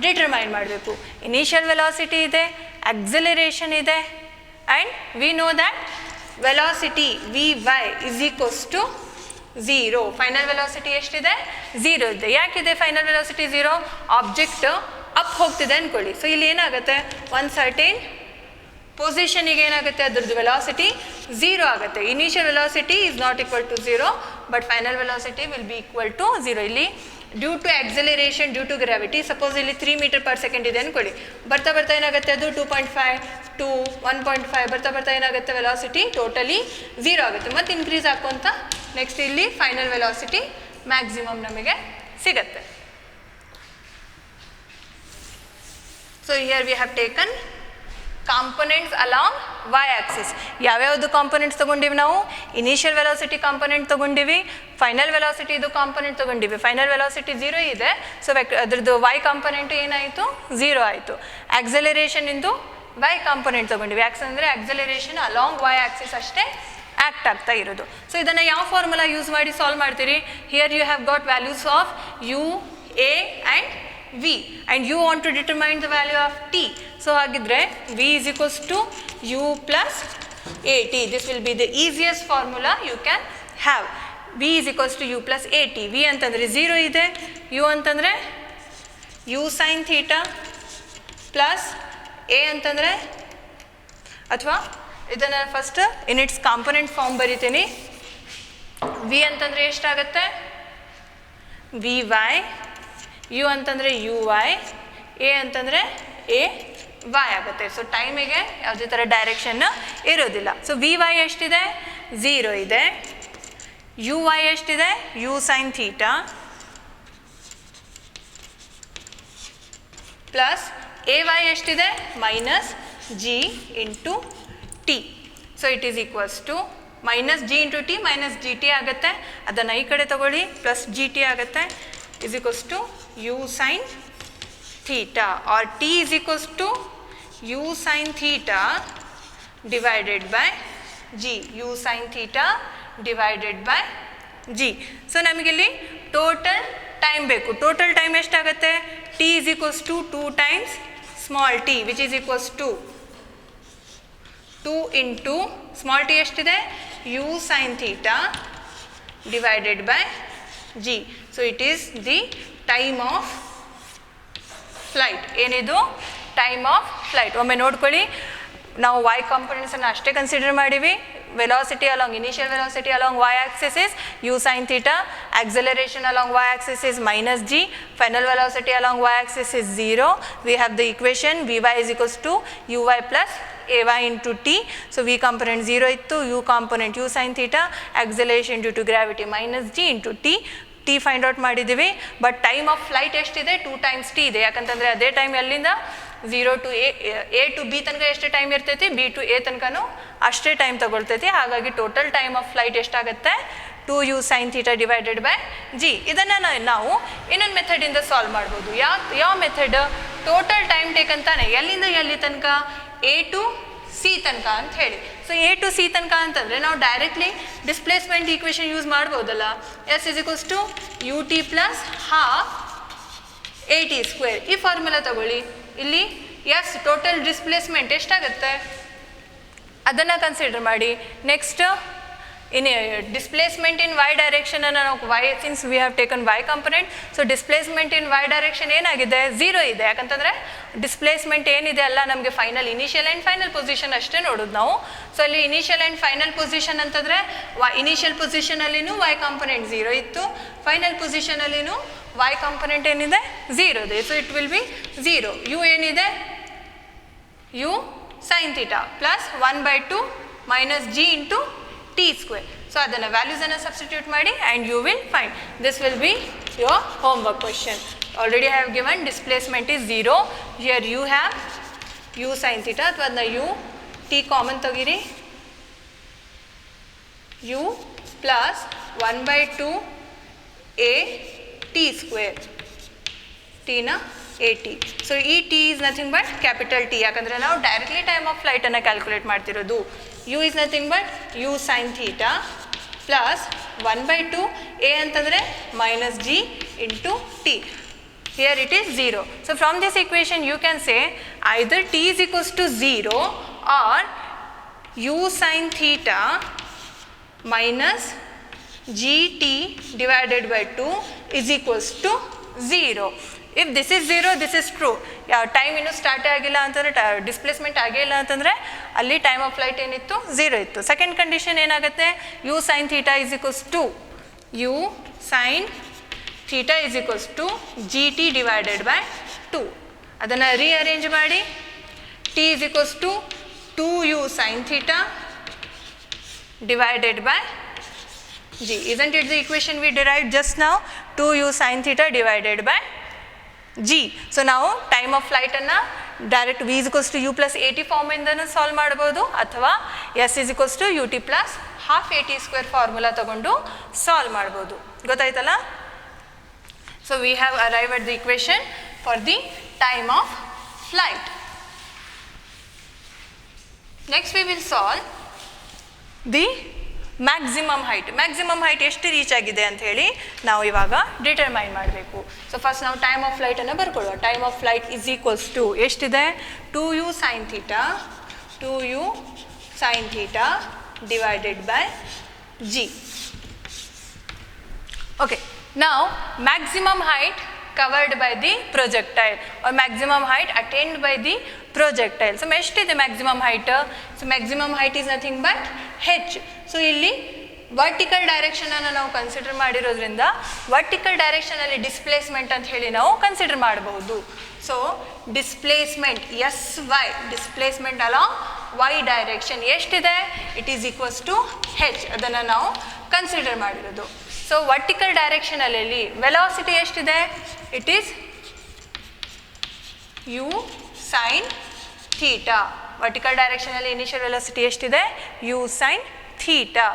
Speaker 1: ಡಿಟರ್ಮೈನ್ ಮಾಡಬೇಕು. ಇನಿಷಿಯಲ್ ವೆಲಾಸಿಟಿ ಇದೆ, ಆಕ್ಸಲರೇಷನ್ ಇದೆ, and we know that velocity v y is equals to 0. Final velocity ಎಷ್ಟಿದೆ, 0 ಇದೆ. ಯಾಕಿದೆ ಫೈನಲ್ ವೆಲಾಸಿಟಿ 0, ಆಬ್ಜೆಕ್ಟ್ ಅಪ್ ಹೋಗ್ತಿದೆ ಅಂದ್ಕೊಳ್ಳಿ. ಸೊ ಇಲ್ಲಿ ಏನಾಗುತ್ತೆ, ಒನ್ ಸರ್ಟೇನ್ ಪೊಸಿಷನಿಗೆ ಏನಾಗುತ್ತೆ, ಅದ್ರದ್ದು ವೆಲಾಸಿಟಿ 0 ಆಗುತ್ತೆ. Initial velocity is not equal to 0, but final velocity will be equal to 0. ಇಲ್ಲಿ due to acceleration due to gravity, suppose ಇಲ್ಲಿ 3 ಮೀಟರ್ ಪರ್ ಸೆಕೆಂಡ್ ಇದೆ ಅಂದ್ಕೊಳ್ಳಿ, ಬರ್ತಾ ಬರ್ತಾ ಏನಾಗುತ್ತೆ, ಅದು 2.5 ಟು 1.5 ಬರ್ತಾ ಬರ್ತಾ ಏನಾಗುತ್ತೆ, ವೆಲಾಸಿಟಿ ಟೋಟಲಿ 0 ಆಗುತ್ತೆ. ಮತ್ತು ಇನ್ಕ್ರೀಸ್ ಹಾಕುವಂತ ನೆಕ್ಸ್ಟ್ ಇಲ್ಲಿ ಫೈನಲ್ ವೆಲಾಸಿಟಿ ಮ್ಯಾಕ್ಸಿಮಮ್ ನಮಗೆ ಸಿಗುತ್ತೆ. So here we have taken components along Y axis. ಯಾವ್ಯಾವುದು ಕಾಂಪೊನೆಂಟ್ಸ್ ತೊಗೊಂಡಿವಿ ನಾವು, ಇನಿಷಿಯಲ್ ವೆಲಾಸಿಟಿ ಕಾಂಪೊನೆಂಟ್ ತೊಗೊಂಡಿವಿ, ಫೈನಲ್ ವೆಲಾಸಿಟಿ ಇದು ಕಾಂಪೊನೆಂಟ್ ತೊಗೊಂಡಿವಿ. ಫೈನಲ್ ವೆಲಾಸಿಟಿ 0 ಇದೆ, ಸೊ ಅದ್ರದ್ದು ವೈ ಕಾಂಪೊನೆಂಟ್ ಏನಾಯಿತು, 0 ಆಯಿತು. ಆಕ್ಸಲರೇಷನ್ ಇಂದು ವೈ ಕಾಂಪೊನೆಂಟ್ ತೊಗೊಂಡಿವಿ, ಯಾಕಂದರೆ ಆಕ್ಸಲರೇಷನ್ ಅಲಾಂಗ್ ವೈ ಆಕ್ಸಿಸ್ ಅಷ್ಟೇ ಆ್ಯಕ್ಟ್ ಆಗ್ತಾ ಇರೋದು. ಸೊ ಇದನ್ನು ಯಾವ ಫಾರ್ಮುಲಾ ಯೂಸ್ ಮಾಡಿ ಸಾಲ್ವ್ ಮಾಡ್ತೀರಿ, here you have got values of u, a and v, and you want to determine the value of t. So hagidre v is equals to u plus at. This will be the easiest formula you can have. v is equals to u plus at. v antandre 0 ide, u antandre u sin theta plus a antandre athwa idanna first in its component form bariteni. v antandre eshtagutte, vy, u ಅಂತಂದರೆ ಯು ವೈ, ಎ ಅಂತಂದರೆ ಎ ವೈ ಆಗುತ್ತೆ. ಸೊ ಟೈಮಿಗೆ ಯಾವುದೇ ಥರ ಡೈರೆಕ್ಷನ್ ಇರೋದಿಲ್ಲ. ಸೊ ವಿ ವೈ ಎಷ್ಟಿದೆ, 0 ಇದೆ. ಯು ವೈ ಎಷ್ಟಿದೆ, u sine theta plus a Y ಎಷ್ಟಿದೆ, minus g into t. So it is equals to minus g into t, minus g t ಆಗುತ್ತೆ. ಅದನ್ನು ಈ ಕಡೆ ತಗೊಳ್ಳಿ, ಪ್ಲಸ್ ಜಿ ಟಿ ಆಗುತ್ತೆ, is equals to u sin theta, or t is equals to u sin theta divided by g, u sin theta divided by g. So ನಮಗಿಲ್ಲಿ ಟೋಟಲ್ ಟೈಮ್ ಬೇಕು. ಟೋಟಲ್ ಟೈಮ್ ಎಷ್ಟಾಗುತ್ತೆ? t is equals to 2 times small t, which is equals to 2 into small t ಎಷ್ಟಿದೆ? u sin theta divided by g. So it is the time of flight. ಏನಿದು? Time of flight. ಒಮ್ಮೆ ನೋಡ್ಕೊಳ್ಳಿ, ನಾವು y ಕಾಂಪೊನೆಂಟ್ಸನ್ನು ಅಷ್ಟೇ ಕನ್ಸಿಡರ್ ಮಾಡಿವಿ. Velocity along, initial velocity along y axis is u sin theta, acceleration along y axis is minus g, final velocity along y axis is 0. We have the equation vy is equals to uy plus ay into t. So v component 0 ittu, u component u sin theta, acceleration due to gravity minus g into t. T find out ಮಾಡಿದ್ದೀವಿ. ಬಟ್ ಟೈಮ್ ಆಫ್ ಫ್ಲೈಟ್ ಎಷ್ಟಿದೆ? 2 times ಟಿ ಇದೆ. ಯಾಕಂತಂದರೆ ಅದೇ ಟೈಮ್ ಎಲ್ಲಿಂದ 0 to a to b ತನಕ ಎಷ್ಟು ಟೈಮ್ ಇರ್ತೈತಿ, b to a ತನಕನೂ ಅಷ್ಟೇ ಟೈಮ್ ತಗೊಳ್ತೈತಿ. ಹಾಗಾಗಿ ಟೋಟಲ್ ಟೈಮ್ ಆಫ್ ಫ್ಲೈಟ್ ಎಷ್ಟಾಗುತ್ತೆ? 2u sin theta divided by g. ಇದನ್ನು ನಾವು ಇನ್ನೊಂದು ಮೆಥಡಿಂದ ಸಾಲ್ವ್ ಮಾಡ್ಬೋದು. ಯಾವ ಮೆಥಡ್? ಟೋಟಲ್ ಟೈಮ್ ಟೇಕ್ ಅಂತಾನೆ, ಎಲ್ಲಿಂದ ಎಲ್ಲಿ ತನಕ? a to c ತನಕ ಅಂತ ಹೇಳಿ. ಸೊ a to c ತನಕ ಅಂತಂದರೆ ನಾವು ಡೈರೆಕ್ಟ್ಲಿ ಡಿಸ್ಪ್ಲೇಸ್ಮೆಂಟ್ ಈಕ್ವೇಷನ್ ಯೂಸ್ ಮಾಡ್ಬೋದಲ್ಲ. s is equals to ut plus half at square. ಈ ಫಾರ್ಮುಲಾ ತಗೊಳ್ಳಿ. ಇಲ್ಲಿ ಎಸ್ ಟೋಟಲ್ ಡಿಸ್ಪ್ಲೇಸ್ಮೆಂಟ್ ಎಷ್ಟಾಗುತ್ತೆ ಅದನ್ನು ಕನ್ಸಿಡರ್ ಮಾಡಿ. ನೆಕ್ಸ್ಟ್ ಇನ್ ಡಿಸ್ಪ್ಲೇಸ್ಮೆಂಟ್ ಇನ್ y ಡೈರೆಕ್ಷನ್ ಅನ್ನು ನಾವು y, since we have taken y component, so displacement in y direction ಏನಾಗಿದೆ? 0 ಇದೆ. ಯಾಕಂತಂದರೆ ಡಿಸ್ಪ್ಲೇಸ್ಮೆಂಟ್ ಏನಿದೆ ಅಲ್ಲ ನಮಗೆ final, initial and final position ಅಷ್ಟೇ ನೋಡೋದು ನಾವು. ಸೊ ಅಲ್ಲಿ ಇನಿಷಿಯಲ್ ಆ್ಯಂಡ್ ಫೈನಲ್ ಪೊಸಿಷನ್ ಅಂತಂದರೆ ಇನಿಷಿಯಲ್ ಪೊಸಿಷನಲ್ಲಿನೂ y ಕಾಂಪೊನೆಂಟ್ 0 ಇತ್ತು, ಫೈನಲ್ ಪೊಸಿಷನಲ್ಲಿನೂ y ಕಾಂಪೊನೆಂಟ್ ಏನಿದೆ? 0 ಇದೆ. So it will be 0. u ಏನಿದೆ? u sin theta plus 1/2 minus g into t square. So ಅದನ್ನು ವ್ಯಾಲ್ಯೂಸನ್ನು ಸಬ್ಸ್ಟಿಟ್ಯೂಟ್ ಮಾಡಿ and you will find. This will be your homework question. Already have given displacement is 0. Here you have u sin theta, ಅಥವಾ ಅದನ್ನ u t ಕಾಮನ್ ತೆಗೀರಿ. u plus 1/2 a t square, ಟಿನ ಎ ಟಿ. ಸೊ ಈ t is nothing but capital T, ಯಾಕಂದರೆ ನಾವು ಡೈರೆಕ್ಟ್ಲಿ ಟೈಮ್ ಆಫ್ ಫ್ಲೈಟನ್ನು ಕ್ಯಾಲ್ಕುಲೇಟ್ ಮಾಡ್ತಿರೋದು. u is nothing but u sin theta plus 1/2 a ಅಂತಂದರೆ minus g into t. Here it is 0. So from this equation you can say either t is equals to 0 or u sin theta minus gt divided by 2 is equals to 0. If this is 0, this is true. Time ಇನ್ನೂ ಸ್ಟಾರ್ಟೇ ಆಗಿಲ್ಲ ಅಂತಂದರೆ, ಡಿಸ್ಪ್ಲೇಸ್ಮೆಂಟ್ ಆಗಿಲ್ಲ ಅಂತಂದರೆ ಅಲ್ಲಿ ಟೈಮ್ ಆಫ್ ಫ್ಲೈಟ್ ಏನಿತ್ತು? 0 ಇತ್ತು. ಸೆಕೆಂಡ್ ಕಂಡೀಷನ್ ಏನಾಗುತ್ತೆ? u sin theta is equals to u sin theta is equals to gt divided by 2. ಅದನ್ನು ರೀಅರೇಂಜ್ ಮಾಡಿ. t is equals to 2u sin theta divided by g. Isn't it the equation we derived just now? 2u sin theta divided by g. So ನಾವು ಟೈಮ್ ಆಫ್ ಫ್ಲೈಟನ್ನು direct v is equals to u plus at ಫಾರ್ಮಿಂದನೂ ಸಾಲ್ವ್ ಮಾಡ್ಬೋದು, ಅಥವಾ s is equals to ut plus half at square formula ತಗೊಂಡು ಸಾಲ್ವ್ ಮಾಡ್ಬೋದು. ಗೊತ್ತಾಯ್ತಲ್ಲ? So we have arrive at the equation for the time of flight. Next we will solve the maximum height ಎಷ್ಟು ರೀಚ್ ಆಗಿದೆ ಅಂತ ಹೇಳಿ ನಾವು ಇವಾಗ ಡಿಟರ್ಮೈನ್ ಮಾಡಬೇಕು. ಸೊ ಫಸ್ಟ್ ನಾವು ಟೈಮ್ ಆಫ್ ಫ್ಲೈಟನ್ನು ಬರ್ಕೊಳ್ಳುವ. Time of flight is equals to ಎಷ್ಟಿದೆ? 2u sin theta divided by g. Okay, now maximum height covered by the projectile or maximum height attained by the projectile. So ಎಷ್ಟಿದೆ maximum height? So maximum height is nothing but h. So ಇಲ್ಲಿ ವರ್ಟಿಕಲ್ ಡೈರೆಕ್ಷನನ್ನು ನಾವು ಕನ್ಸಿಡರ್ ಮಾಡಿರೋದ್ರಿಂದ ವರ್ಟಿಕಲ್ ಡೈರೆಕ್ಷನಲ್ಲಿ ಡಿಸ್ಪ್ಲೇಸ್ಮೆಂಟ್ ಅಂತ ಹೇಳಿ ನಾವು ಕನ್ಸಿಡರ್ ಮಾಡಬಹುದು. So displacement s y, displacement along y direction ಎಷ್ಟಿದೆ? It is equals to h. ಅದನ್ನು ನಾವು ಕನ್ಸಿಡರ್ ಮಾಡಿರೋದು. ಸೊ ವರ್ಟಿಕಲ್ ಡೈರೆಕ್ಷನಲ್ಲಿ ವೆಲಾಸಿಟಿ ಎಷ್ಟಿದೆ? It is u sine theta. Vertical ಡೈರೆಕ್ಷನಲ್ಲಿ ಇನಿಷಿಯಲ್ ವೆಲಾಸಿಟಿ ಎಷ್ಟಿದೆ? U sine theta.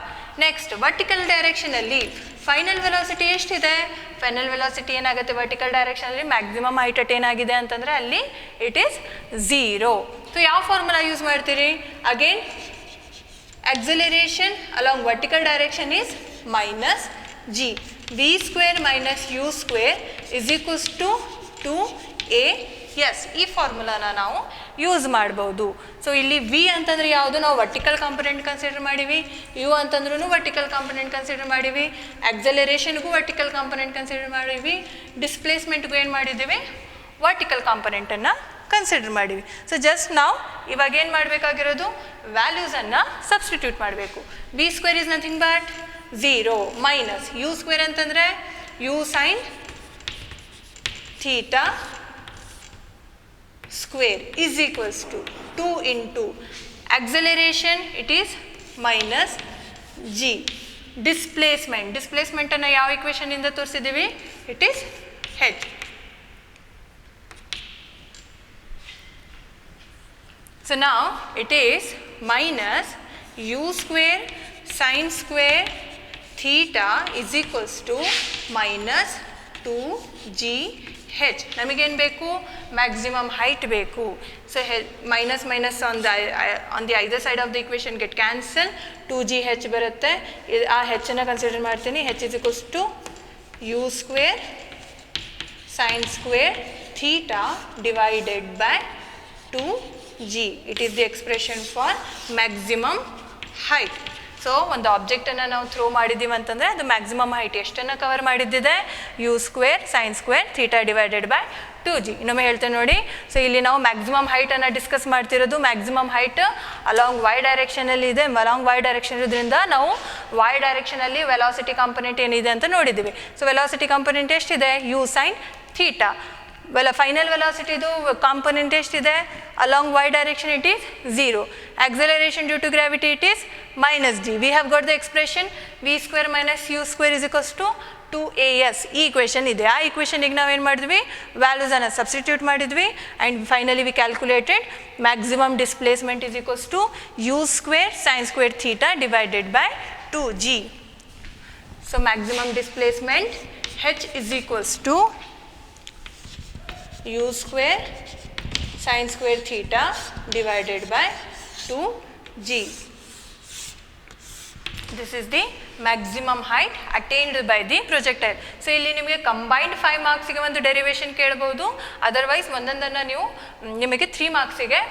Speaker 1: Next vertical ಡೈರೆಕ್ಷನಲ್ಲಿ ಫೈನಲ್ ವೆಲಾಸಿಟಿ ಎಷ್ಟಿದೆ? ಫೈನಲ್ ವೆಲಾಸಿಟಿ ಏನಾಗುತ್ತೆ ವರ್ಟಿಕಲ್ ಡೈರೆಕ್ಷನಲ್ಲಿ ಮ್ಯಾಕ್ಸಿಮಮ್ ಹೈಟ್ ಅಟ್ ಏನಾಗಿದೆ ಅಂತಂದರೆ ಅಲ್ಲಿ ಇಟ್ ಈಸ್ 0. ಸೊ ಯಾವ ಫಾರ್ಮುಲಾ ಯೂಸ್ ಮಾಡ್ತೀರಿ? Again acceleration along vertical direction is minus g. v square minus u square is equals to 2as. ಈ ಫಾರ್ಮುಲಾನ ನಾವು ಯೂಸ್ ಮಾಡ್ಬೋದು. ಸೊ ಇಲ್ಲಿ ವಿ ಅಂತಂದ್ರೆ ಯಾವುದು? ನಾವು ವರ್ಟಿಕಲ್ ಕಾಂಪೊನೆಂಟ್ ಕನ್ಸಿಡರ್ ಮಾಡೀವಿ. ಯು ಅಂತಂದ್ರೂ ವರ್ಟಿಕಲ್ ಕಾಂಪೊನೆಂಟ್ ಕನ್ಸಿಡರ್ ಮಾಡೀವಿ. ಆಕ್ಸಲರೇಷನ್ಗೂ ವರ್ಟಿಕಲ್ ಕಾಂಪೊನೆಂಟ್ ಕನ್ಸಿಡರ್ ಮಾಡೀವಿ. ಡಿಸ್ಪ್ಲೇಸ್ಮೆಂಟ್ಗೂ ಏನು ಮಾಡಿದ್ದೀವಿ? ವರ್ಟಿಕಲ್ ಕಾಂಪೊನೆಂಟನ್ನು ಕನ್ಸಿಡರ್ ಮಾಡೀವಿ. ಸೊ ಜಸ್ಟ್ ನಾವು ಇವಾಗ ಏನು ಮಾಡಬೇಕಾಗಿರೋದು? ವ್ಯಾಲ್ಯೂಸನ್ನು ಸಬ್ಸ್ಟಿಟ್ಯೂಟ್ ಮಾಡಬೇಕು. V square is nothing but 0 minus u square ಅಂತಂದರೆ u sine theta square is equals to 2 into acceleration it is minus g. ಡಿಸ್ಪ್ಲೇಸ್ಮೆಂಟನ್ನು ಯಾವ ಇಕ್ವೇಷನಿಂದ ತೋರಿಸಿದ್ದೀವಿ? It is h. So now it is minus u square sin square theta is equals to minus 2gh. ನಮಗೇನು ಬೇಕು? ಮ್ಯಾಕ್ಸಿಮಮ್ ಹೈಟ್ ಬೇಕು. So minus on the either side of the equation get cancel. 2gh ಬರುತ್ತೆ. ಆ ಹೆಚ್ಚನ್ನು ಕನ್ಸಿಡರ್ ಮಾಡ್ತೀನಿ. h is equals to u square sin square theta divided by 2g. It is the expression for maximum height. So ಒಂದು ಆಬ್ಜೆಕ್ಟನ್ನು ನಾವು ಥ್ರೋ ಮಾಡಿದ್ದೀವಿ ಅಂತಂದರೆ ಅದು ಮ್ಯಾಕ್ಸಿಮಮ್ ಹೈಟ್ ಎಷ್ಟನ್ನು ಕವರ್ ಮಾಡಿದ್ದಿದೆ? U square sine square theta divided by 2g. ಇನ್ನೊಮ್ಮೆ ಹೇಳ್ತೇನೆ ನೋಡಿ. ಸೊ ಇಲ್ಲಿ ನಾವು ಮ್ಯಾಕ್ಸಿಮಮ್ ಹೈಟನ್ನು ಡಿಸ್ಕಸ್ ಮಾಡ್ತಿರೋದು. ಮ್ಯಾಕ್ಸಿಮಮ್ ಹೈಟ್ ಅಲಾಂಗ್ ವೈ ಡೈರೆಕ್ಷನಲ್ಲಿ ಇದೆ. ಅಲಾಂಗ್ ವೈ ಡೈರೆಕ್ಷನ್ ಇರೋದ್ರಿಂದ ನಾವು ವೈ ಡೈರೆಕ್ಷನಲ್ಲಿ ವೆಲಾಸಿಟಿ ಕಾಂಪೊನೆಂಟ್ ಏನಿದೆ ಅಂತ ನೋಡಿದ್ದೀವಿ. ಸೊ ವೆಲಾಸಿಟಿ ಕಾಂಪೊನೆಂಟ್ ಎಷ್ಟಿದೆ? U sine theta. ಫೈನಲ್ ವೆಲಾಸಿಟಿದು ಕಾಂಪೊನೆಂಟ್ ಎಷ್ಟಿದೆ? Along y direction it is 0. Acceleration due to gravity it is minus d. We have got the expression v square minus u square is equals to 2as. ಈ ಇಕ್ವೇಷನ್ ಇದೆ. ಆ ಇಕ್ವೇಷನಿಗೆ ನಾವೇನು ಮಾಡಿದ್ವಿ? ವ್ಯಾಲ್ಯೂಸನ್ನು ಸಬ್ಸ್ಟಿಟ್ಯೂಟ್ ಮಾಡಿದ್ವಿ. And finally we calculated maximum displacement is equals to u square sine square theta divided by 2g. So maximum displacement h is equals to u square sin square theta divided by 2g. This is the maximum height attained by the projectile. So ಇಲ್ಲಿ ನಿಮಗೆ ಕಂಬೈನ್ಡ್ 5 ಮಾರ್ಕ್ಸಿಗೆ ಒಂದು ಡೆರಿವೇಷನ್ ಕೇಳ್ಬೋದು. ಅದರ್ವೈಸ್ ಒಂದೊಂದನ್ನು ನೀವು ನಿಮಗೆ 3 ಮಾರ್ಕ್ಸಿಗೆ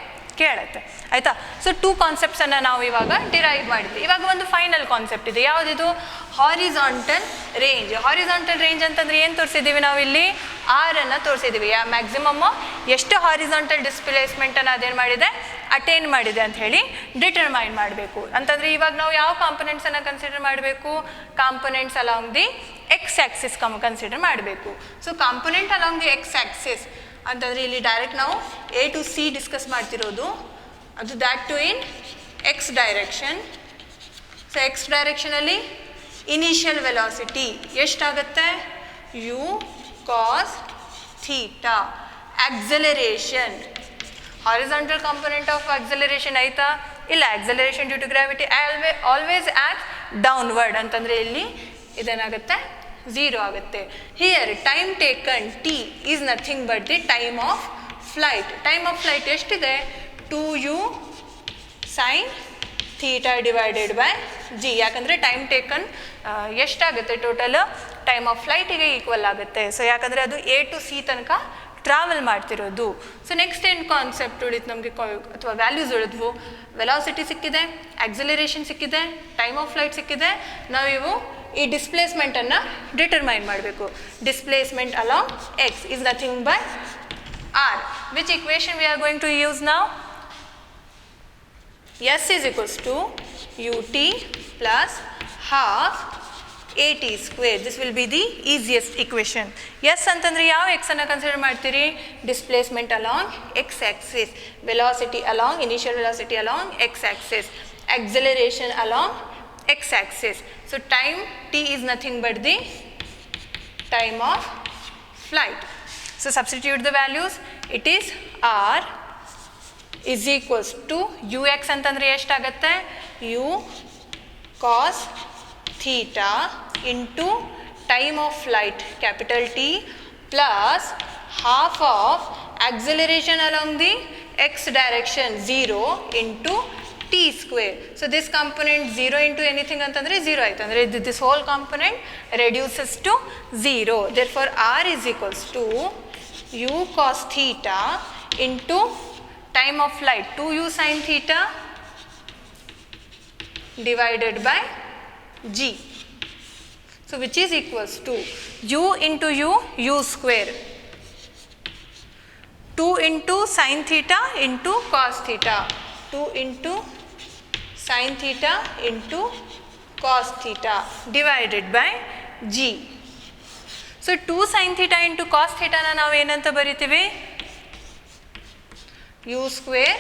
Speaker 1: ಕೇಳುತ್ತೆ. ಆಯಿತಾ? ಸೊ 2 ಕಾನ್ಸೆಪ್ಟ್ಸನ್ನು ನಾವು ಇವಾಗ ಡಿರೈವ್ ಮಾಡಿದ್ವಿ. ಇವಾಗ ಒಂದು ಫೈನಲ್ ಕಾನ್ಸೆಪ್ಟ್ ಇದೆ. ಯಾವುದಿದು? Horizontal range. ಹಾರಿಜಾಂಟಲ್ ರೇಂಜ್ ಅಂತಂದರೆ ಏನು ತೋರಿಸಿದ್ದೀವಿ ನಾವು ಇಲ್ಲಿ? ಆರನ್ನು ತೋರಿಸಿದ್ದೀವಿ. ಮ್ಯಾಕ್ಸಿಮಮ್ ಎಷ್ಟು ಹಾರಿಜಾಂಟಲ್ ಡಿಸ್ಪ್ಲೇಸ್ಮೆಂಟನ್ನು ಅದೇನು ಮಾಡಿದೆ? ಅಟೇನ್ ಮಾಡಿದೆ ಅಂತ ಹೇಳಿ ಡಿಟರ್ಮೈನ್ ಮಾಡಬೇಕು. ಅಂತಂದರೆ ಇವಾಗ ನಾವು ಯಾವ ಕಾಂಪೊನೆಂಟ್ಸನ್ನು ಕನ್ಸಿಡರ್ ಮಾಡಬೇಕು? Components along the x axis consider ಮಾಡಬೇಕು. So component along the x axis ಅಂತಂದರೆ ಇಲ್ಲಿ ಡೈರೆಕ್ಟ್ ನಾವು ಎ ಟು ಸಿ ಡಿಸ್ಕಸ್ ಮಾಡ್ತಿರೋದು. ಅದು that to in x direction. So x ಡೈರೆಕ್ಷನಲ್ಲಿ ಇನಿಷಿಯಲ್ ವೆಲಾಸಿಟಿ ಎಷ್ಟಾಗುತ್ತೆ? U cos theta. Acceleration horizontal component of acceleration ಆಯಿತಾ? ಇಲ್ಲ. Acceleration due to gravity always act downward ಅಂತಂದರೆ ಇಲ್ಲಿ ಇದೇನಾಗುತ್ತೆ? 0 ಆಗುತ್ತೆ. Here time taken t is nothing but the time of flight. Time of flight ಎಷ್ಟಿದೆ? 2u sine theta divided by g. ಯಾಕಂದರೆ ಟೈಮ್ ಟೇಕನ್ ಎಷ್ಟಾಗುತ್ತೆ? ಟೋಟಲ್ ಟೈಮ್ ಆಫ್ ಫ್ಲೈಟಿಗೆ ಈಕ್ವಲ್ ಆಗುತ್ತೆ. ಸೊ ಯಾಕಂದರೆ ಅದು ಎ ಟು ಸಿ ತನಕ ಟ್ರಾವೆಲ್ ಮಾಡ್ತಿರೋದು. ಸೊ ನೆಕ್ಸ್ಟ್ ಏನು ಕಾನ್ಸೆಪ್ಟ್ ಉಳಿತು ನಮಗೆ? ಅಥವಾ ವ್ಯಾಲ್ಯೂಸ್ ಉಳಿದ್ವು. ವೆಲಾಸಿಟಿ ಸಿಕ್ಕಿದೆ, ಆಕ್ಸಲರೇಷನ್ ಸಿಕ್ಕಿದೆ, ಟೈಮ್ ಆಫ್ ಫ್ಲೈಟ್ ಸಿಕ್ಕಿದೆ. ನಾವಿವು ಈ ಡಿಸ್ಪ್ಲೇಸ್ಮೆಂಟನ್ನು ಡಿಟರ್ಮೈನ್ ಮಾಡಬೇಕು. Displacement along x is nothing by r. Which equation we are going to use ನಾವು? S is equals to u t plus half at square. This will be the easiest equation. Yes ಅಂತಂದ್ರೆ ಯಾವ x ಅನ್ನು ಕನ್ಸಿಡರ್ ಮಾಡ್ತೀರಿ? Displacement along x axis, velocity along initial velocity along x axis, acceleration along x axis. So time t is nothing but the time of flight. So substitute the values. It is r is equals to ux ಅಂತಂದ್ರೆ ಎಷ್ಟಾಗುತ್ತೆ? u cos theta into time of flight capital T plus half of acceleration along the x direction 0 into t square. So this component 0 into anything antandre 0 aitu andre this whole component reduces to 0. Therefore r is equals to u cos theta into time of flight 2u sin theta divided by g. So which is equals to u into u square, 2 into sin theta into cos theta, 2 into sin theta into cos theta divided by g. So 2 sin theta into cos theta na ನಾವು ಏನಂತ ಬರಿತೀವಿ, u square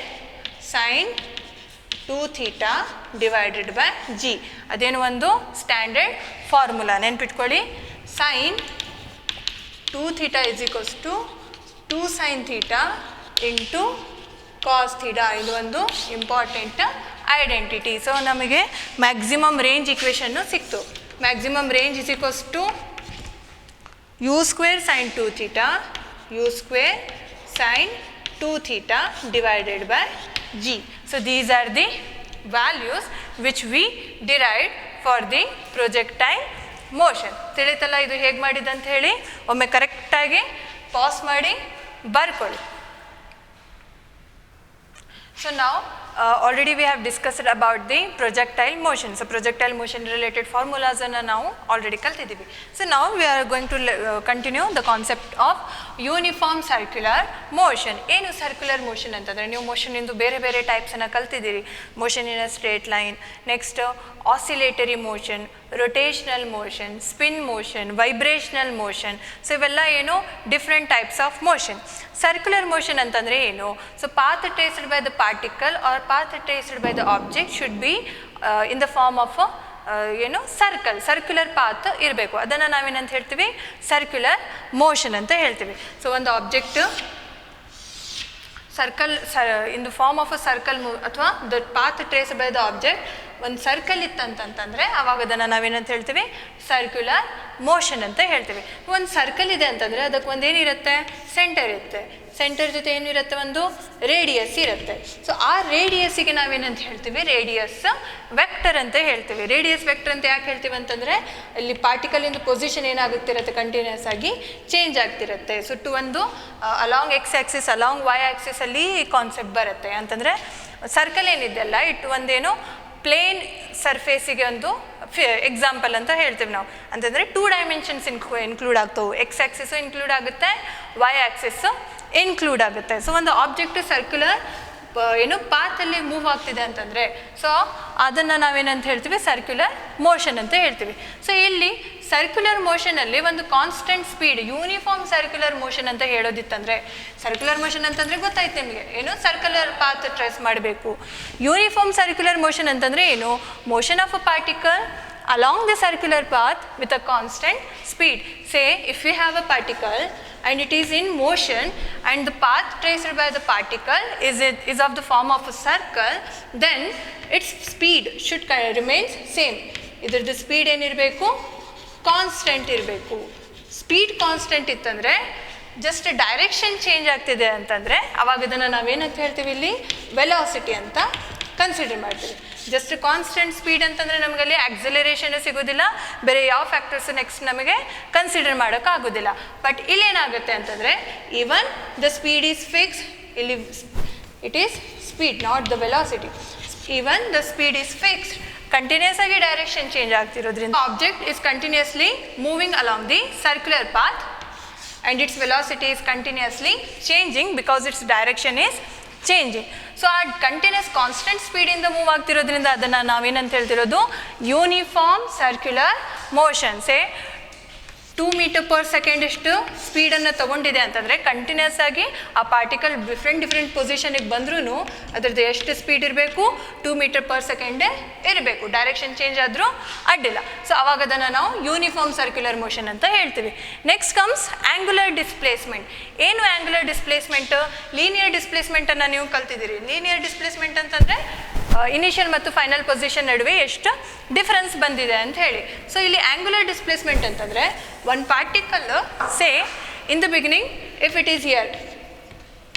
Speaker 1: sin 2 theta divided by g. ಅದೇನು ಒಂದು ಸ್ಟ್ಯಾಂಡರ್ಡ್ ಫಾರ್ಮುಲಾ ನೆನ್ಪಿಟ್ಕೊಳ್ಳಿ. sin 2 theta is equals to 2 sin theta into cos theta. ಇದು ಒಂದು ಇಂಪಾರ್ಟೆಂಟ್ ಐಡೆಂಟಿಟಿ. ಸೊ ನಮಗೆ ಮ್ಯಾಕ್ಸಿಮಮ್ ರೇಂಜ್ ಇಕ್ವೇಷನ್ನು ಸಿಕ್ತು. Maximum range is equals to u square sin 2 theta, u square sin 2 theta divided by g. So these are the values which we derived for the projectile motion. ತಿಳಿತಲ್ಲ ಇದು ಹೇಗೆ ಮಾಡಿದಂತ ಹೇಳಿ? ಒಮ್ಮೆ ಕರೆಕ್ಟಾಗಿ ಪಾಸ್ ಮಾಡಿ ಬರ್ಕೊಳ್ಳಿ. So now already we have discussed about the projectile motion. So projectile motion related formulas anna ನಾವು already ಕಲ್ತಿದ್ದೀವಿ. So now we are going to continue the concept of uniform circular motion. ಏನು circular motion ಅಂತಂದರೆ, ನೀವು motion ಇಂದು ಬೇರೆ ಬೇರೆ types ಅನ್ನು ಕಲ್ತಿದ್ದೀರಿ. motion in a straight line, next oscillatory motion, rotational motion, spin motion, vibrational motion. So ಇವೆಲ್ಲ ಏನು different types of motion. Circular motion ಅಂತಂದರೆ ಏನು? So path traced by the particle or path traced by the object should be in the form of ಏನು ಸರ್ಕ್ಯುಲರ್ ಪಾತ್ ಇರಬೇಕು. ಅದನ್ನು ನಾವೇನಂತ ಹೇಳ್ತೀವಿ? ಸರ್ಕ್ಯುಲರ್ ಮೋಷನ್ ಅಂತ ಹೇಳ್ತೀವಿ. ಸೊ ಒಂದು object in the form of a circle ಅಥವಾ the path traced by the object ಒಂದು ಸರ್ಕಲ್ ಇತ್ತಂತಂದರೆ ಅವಾಗ ಅದನ್ನು ನಾವೇನಂತ ಹೇಳ್ತೀವಿ? ಸರ್ಕ್ಯುಲರ್ ಮೋಷನ್ ಅಂತ ಹೇಳ್ತೀವಿ. ಒಂದು ಸರ್ಕಲ್ ಇದೆ ಅಂತಂದರೆ ಅದಕ್ಕೆ ಒಂದೇನಿರುತ್ತೆ? ಸೆಂಟರ್ ಇರುತ್ತೆ. ಸೆಂಟರ್ ಜೊತೆ ಏನಿರುತ್ತೆ? ಒಂದು ರೇಡಿಯಸ್ ಇರುತ್ತೆ. ಸೊ ಆ ರೇಡಿಯಸ್ಸಿಗೆ ನಾವೇನಂತ ಹೇಳ್ತೀವಿ? ರೇಡಿಯಸ್ ವೆಕ್ಟರ್ ಅಂತ ಹೇಳ್ತೀವಿ. ರೇಡಿಯಸ್ ವೆಕ್ಟರ್ ಅಂತ ಯಾಕೆ ಹೇಳ್ತೀವಿ ಅಂತಂದರೆ ಅಲ್ಲಿ ಪಾರ್ಟಿಕಲಿಂದು ಪೊಸಿಷನ್ ಏನಾಗುತ್ತಿರುತ್ತೆ? ಕಂಟಿನ್ಯೂಸ್ ಆಗಿ ಚೇಂಜ್ ಆಗ್ತಿರುತ್ತೆ. ಸೊ ಟು ಒಂದು along x axis along y ಆ್ಯಕ್ಸಿಸಲ್ಲಿ ಈ ಕಾನ್ಸೆಪ್ಟ್ ಬರುತ್ತೆ. ಅಂತಂದರೆ ಸರ್ಕಲ್ ಏನಿದೆಯಲ್ಲ ಇಟ್ಟು ಒಂದೇನು ಪ್ಲೇನ್ ಸರ್ಫೇಸಿಗೆ ಒಂದು ಎಕ್ಸಾಂಪಲ್ ಅಂತ ಹೇಳ್ತೀವಿ ನಾವು. ಅಂತಂದರೆ 2 ಡೈಮೆನ್ಷನ್ಸ್ ಇನ್ಕ್ಲೂಡ್ ಆಗ್ತವೆ. ಎಕ್ಸ್ ಆ್ಯಕ್ಸಿಸು ಇನ್ಕ್ಲೂಡ್ ಆಗುತ್ತೆ, ವೈ ಆ್ಯಕ್ಸಿಸ್ಸು ಇನ್ಕ್ಲೂಡ್ ಆಗುತ್ತೆ. ಸೊ ಒಂದು ಆಬ್ಜೆಕ್ಟ್ ಸರ್ಕ್ಯುಲರ್ ಏನು ಪಾತಲ್ಲಿ ಮೂವ್ ಆಗ್ತಿದೆ ಅಂತಂದರೆ ಸೊ ಅದನ್ನು ನಾವೇನಂತ ಹೇಳ್ತೀವಿ? ಸರ್ಕ್ಯುಲರ್ ಮೋಷನ್ ಅಂತ ಹೇಳ್ತೀವಿ. ಸೊ ಇಲ್ಲಿ ಸರ್ಕ್ಯುಲರ್ ಮೋಷನಲ್ಲಿ ಒಂದು constant speed, uniform circular motion ಅಂತ ಹೇಳೋದಿತ್ತಂದರೆ, ಸರ್ಕ್ಯುಲರ್ ಮೋಷನ್ ಅಂತಂದರೆ ಗೊತ್ತಾಯ್ತು ನಿಮಗೆ ಏನು? ಸರ್ಕ್ಯುಲರ್ ಪಾತ್ ಟ್ರೇಸ್ ಮಾಡಬೇಕು. ಯೂನಿಫಾರ್ಮ್ ಸರ್ಕ್ಯುಲರ್ ಮೋಷನ್ ಅಂತಂದರೆ ಏನು? Motion of a particle along the circular path with a constant speed. Say if we have a particle and it is in motion and the path traced by the particle is of the form of a circle, then its speed should remain same. Idradu speed enirbeku? Constant irbeku. Speed constant ittandre just direction change ಆಗ್ತಿದೆ ಅಂತಂದರೆ ಅವಾಗ ಅದನ್ನು ನಾವೇನಂತ ಹೇಳ್ತೀವಿ? ಇಲ್ಲಿ ವೆಲಾಸಿಟಿ ಅಂತ ಕನ್ಸಿಡರ್ ಮಾಡ್ತೀವಿ. ಜಸ್ಟ್ ಕಾನ್ಸ್ಟೆಂಟ್ ಸ್ಪೀಡ್ ಅಂತಂದರೆ ನಮಗಲ್ಲಿ ಆಕ್ಸಲರೇಷನ್ ಸಿಗೋದಿಲ್ಲ, ಬೇರೆ ಯಾವ ಫ್ಯಾಕ್ಟರ್ಸು ನೆಕ್ಸ್ಟ್ ನಮಗೆ ಕನ್ಸಿಡರ್ ಮಾಡೋಕ್ಕಾಗೋದಿಲ್ಲ. ಬಟ್ ಇಲ್ಲೇನಾಗುತ್ತೆ ಅಂತಂದರೆ even the speed is fix, ಇಲ್ಲಿ it is speed not the velocity. Even the speed is fixed, continuous ಆಗಿ ಡೈರೆಕ್ಷನ್ ಚೇಂಜ್ ಆಗ್ತಿರೋದ್ರಿಂದ object is continuously moving along the circular path and its velocity is continuously changing because its direction is changing. So ಆ ಕಂಟಿನ್ಯೂಸ್ ಕಾನ್ಸ್ಟೆಂಟ್ ಸ್ಪೀಡಿಂದ ಮೂವ್ ಆಗ್ತಿರೋದ್ರಿಂದ ಅದನ್ನು ನಾವೇನಂತ ಹೇಳ್ತಿರೋದು? Uniform circular motion. Say 2 metre per second ಇಷ್ಟು ಸ್ಪೀಡನ್ನು ತೊಗೊಂಡಿದೆ ಅಂತಂದರೆ ಕಂಟಿನ್ಯೂಸ್ ಆಗಿ ಆ ಪಾರ್ಟಿಕಲ್ ಡಿಫ್ರೆಂಟ್ ಪೊಸಿಷನಿಗೆ ಬಂದ್ರೂ ಅದ್ರದ್ದು ಎಷ್ಟು ಸ್ಪೀಡ್ ಇರಬೇಕು? 2 ಮೀಟರ್ ಪರ್ ಸೆಕೆಂಡೇ ಇರಬೇಕು. ಡೈರೆಕ್ಷನ್ ಚೇಂಜ್ ಆದರೂ ಅಡ್ಡಿಲ್ಲ. ಸೊ ಅವಾಗ ಅದನ್ನು ನಾವು ಯೂನಿಫಾರ್ಮ್ ಸರ್ಕ್ಯುಲರ್ ಮೋಷನ್ ಅಂತ ಹೇಳ್ತೀವಿ. Next comes angular displacement. ಏನು ಆ್ಯಂಗುಲರ್ ಡಿಸ್ಪ್ಲೇಸ್ಮೆಂಟ್? ಲೀನಿಯರ್ ಡಿಸ್ಪ್ಲೇಸ್ಮೆಂಟನ್ನು ನೀವು ಕಲ್ತಿದ್ದೀರಿ. ಲೀನಿಯರ್ ಡಿಸ್ಪ್ಲೇಸ್ಮೆಂಟ್ ಅಂತಂದರೆ ಇನಿಷಿಯಲ್ ಮತ್ತು ಫೈನಲ್ ಪೊಸಿಷನ್ ನಡುವೆ ಎಷ್ಟು ಡಿಫರೆನ್ಸ್ ಬಂದಿದೆ ಅಂತ ಹೇಳಿ. ಸೊ ಇಲ್ಲಿ ಆ್ಯಂಗುಲರ್ ಡಿಸ್ಪ್ಲೇಸ್ಮೆಂಟ್ ಅಂತಂದರೆ one particle say in the beginning if it is here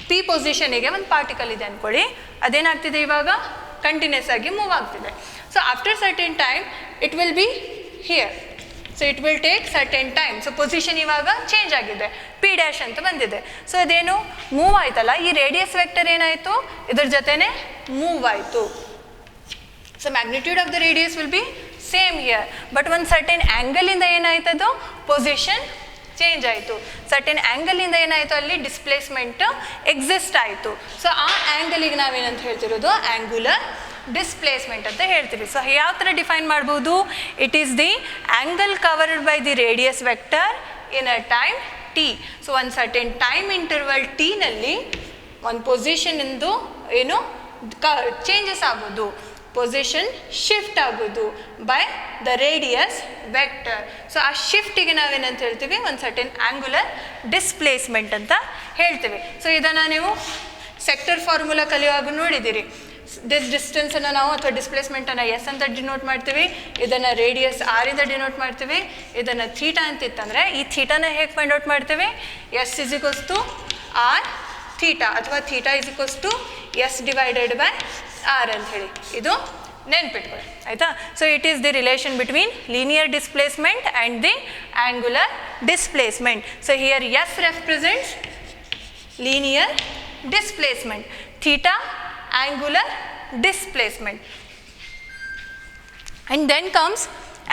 Speaker 1: p ಪೊಸಿಷನಿಗೆ ಒಂದು ಪಾರ್ಟಿಕಲ್ ಇದೆ ಅಂದ್ಕೊಳ್ಳಿ, ಅದೇನಾಗ್ತಿದೆ ಇವಾಗ ಕಂಟಿನ್ಯೂಸ್ ಆಗಿ ಮೂವ್ ಆಗ್ತಿದೆ. So after certain time it will be here, so it will take certain time. So position ಇವಾಗ ಚೇಂಜ್ ಆಗಿದೆ, ಪಿ ಡ್ಯಾಶ್ ಅಂತ ಬಂದಿದೆ. ಸೊ ಅದೇನು ಮೂವ್ ಆಯ್ತಲ್ಲ, ಈ ರೇಡಿಯಸ್ ವೆಕ್ಟರ್ ಏನಾಯಿತು ಇದ್ರ ಜೊತೆನೆ ಮೂವ್ ಆಯಿತು. So magnitude of the radius will be same here, but ಒಂದು ಸರ್ಟೆನ್ ಆ್ಯಂಗಲಿಂದ ಏನಾಯ್ತದು ಪೊಸಿಷನ್ ಚೇಂಜ್ ಆಯಿತು. ಸರ್ಟೆನ್ ಆ್ಯಂಗಲಿಂದ ಏನಾಯಿತು ಅಲ್ಲಿ ಡಿಸ್ಪ್ಲೇಸ್ಮೆಂಟ್ ಎಕ್ಸಿಸ್ಟ್ ಆಯಿತು. ಸೊ ಆ ಆ್ಯಂಗಲಿಗೆ ನಾವೇನಂತ ಹೇಳ್ತಿರೋದು ಆ್ಯಂಗುಲರ್ ಡಿಸ್ಪ್ಲೇಸ್ಮೆಂಟ್ ಅಂತ ಹೇಳ್ತೀವಿ. ಸೊ ಯಾವ ಥರ ಡಿಫೈನ್ ಮಾಡ್ಬೋದು? It is the angle covered by the radius vector in a time T. So ಒಂದು ಸರ್ಟೆನ್ ಟೈಮ್ ಇಂಟರ್ವಲ್ ಟಿನಲ್ಲಿ ಒಂದು ಪೊಸಿಷನಿಂದು ಏನು ಚೇಂಜಸ್ ಆಗೋದು, ಪೊಸಿಷನ್ ಶಿಫ್ಟ್ ಆಗೋದು by the radius vector. So ಆ ಶಿಫ್ಟಿಗೆ ನಾವೇನಂತ ಹೇಳ್ತೀವಿ ಒಂದು ಸರ್ಟೆನ್ ಆ್ಯಂಗುಲರ್ ಡಿಸ್ಪ್ಲೇಸ್ಮೆಂಟ್ ಅಂತ ಹೇಳ್ತೀವಿ. ಸೊ ಇದನ್ನು ನೀವು ಸೆಕ್ಟರ್ ಫಾರ್ಮುಲಾ ಕಲಿಯುವಾಗ ನೋಡಿದ್ದೀರಿ. ಡಿಸ್ಟೆನ್ಸನ್ನು ನಾವು ಅಥವಾ ಡಿಸ್ಪ್ಲೇಸ್ಮೆಂಟನ್ನು ಎಸ್ ಅಂತ ಡಿನೋಟ್ ಮಾಡ್ತೀವಿ, ಇದನ್ನು ರೇಡಿಯಸ್ ಆರಿಂದ ಡಿನೋಟ್ ಮಾಡ್ತೀವಿ, ಇದನ್ನು ಥೀಟಾ ಅಂತಿತ್ತಂದರೆ ಈ ಥೀಟಾನ ಹೇಗೆ ಫೈಂಡ್ ಔಟ್ ಮಾಡ್ತೀವಿ? S is equals to r theta ಅಥವಾ theta is equals to s divided by R ಅಂತ ಹೇಳಿ ಇದು ನೆನ್ಪಿಟ್ಕೊಳ್ಳಿ, ಆಯಿತಾ? So it is the relation between linear displacement and the angular displacement. So here s represents linear displacement, theta angular displacement, and then comes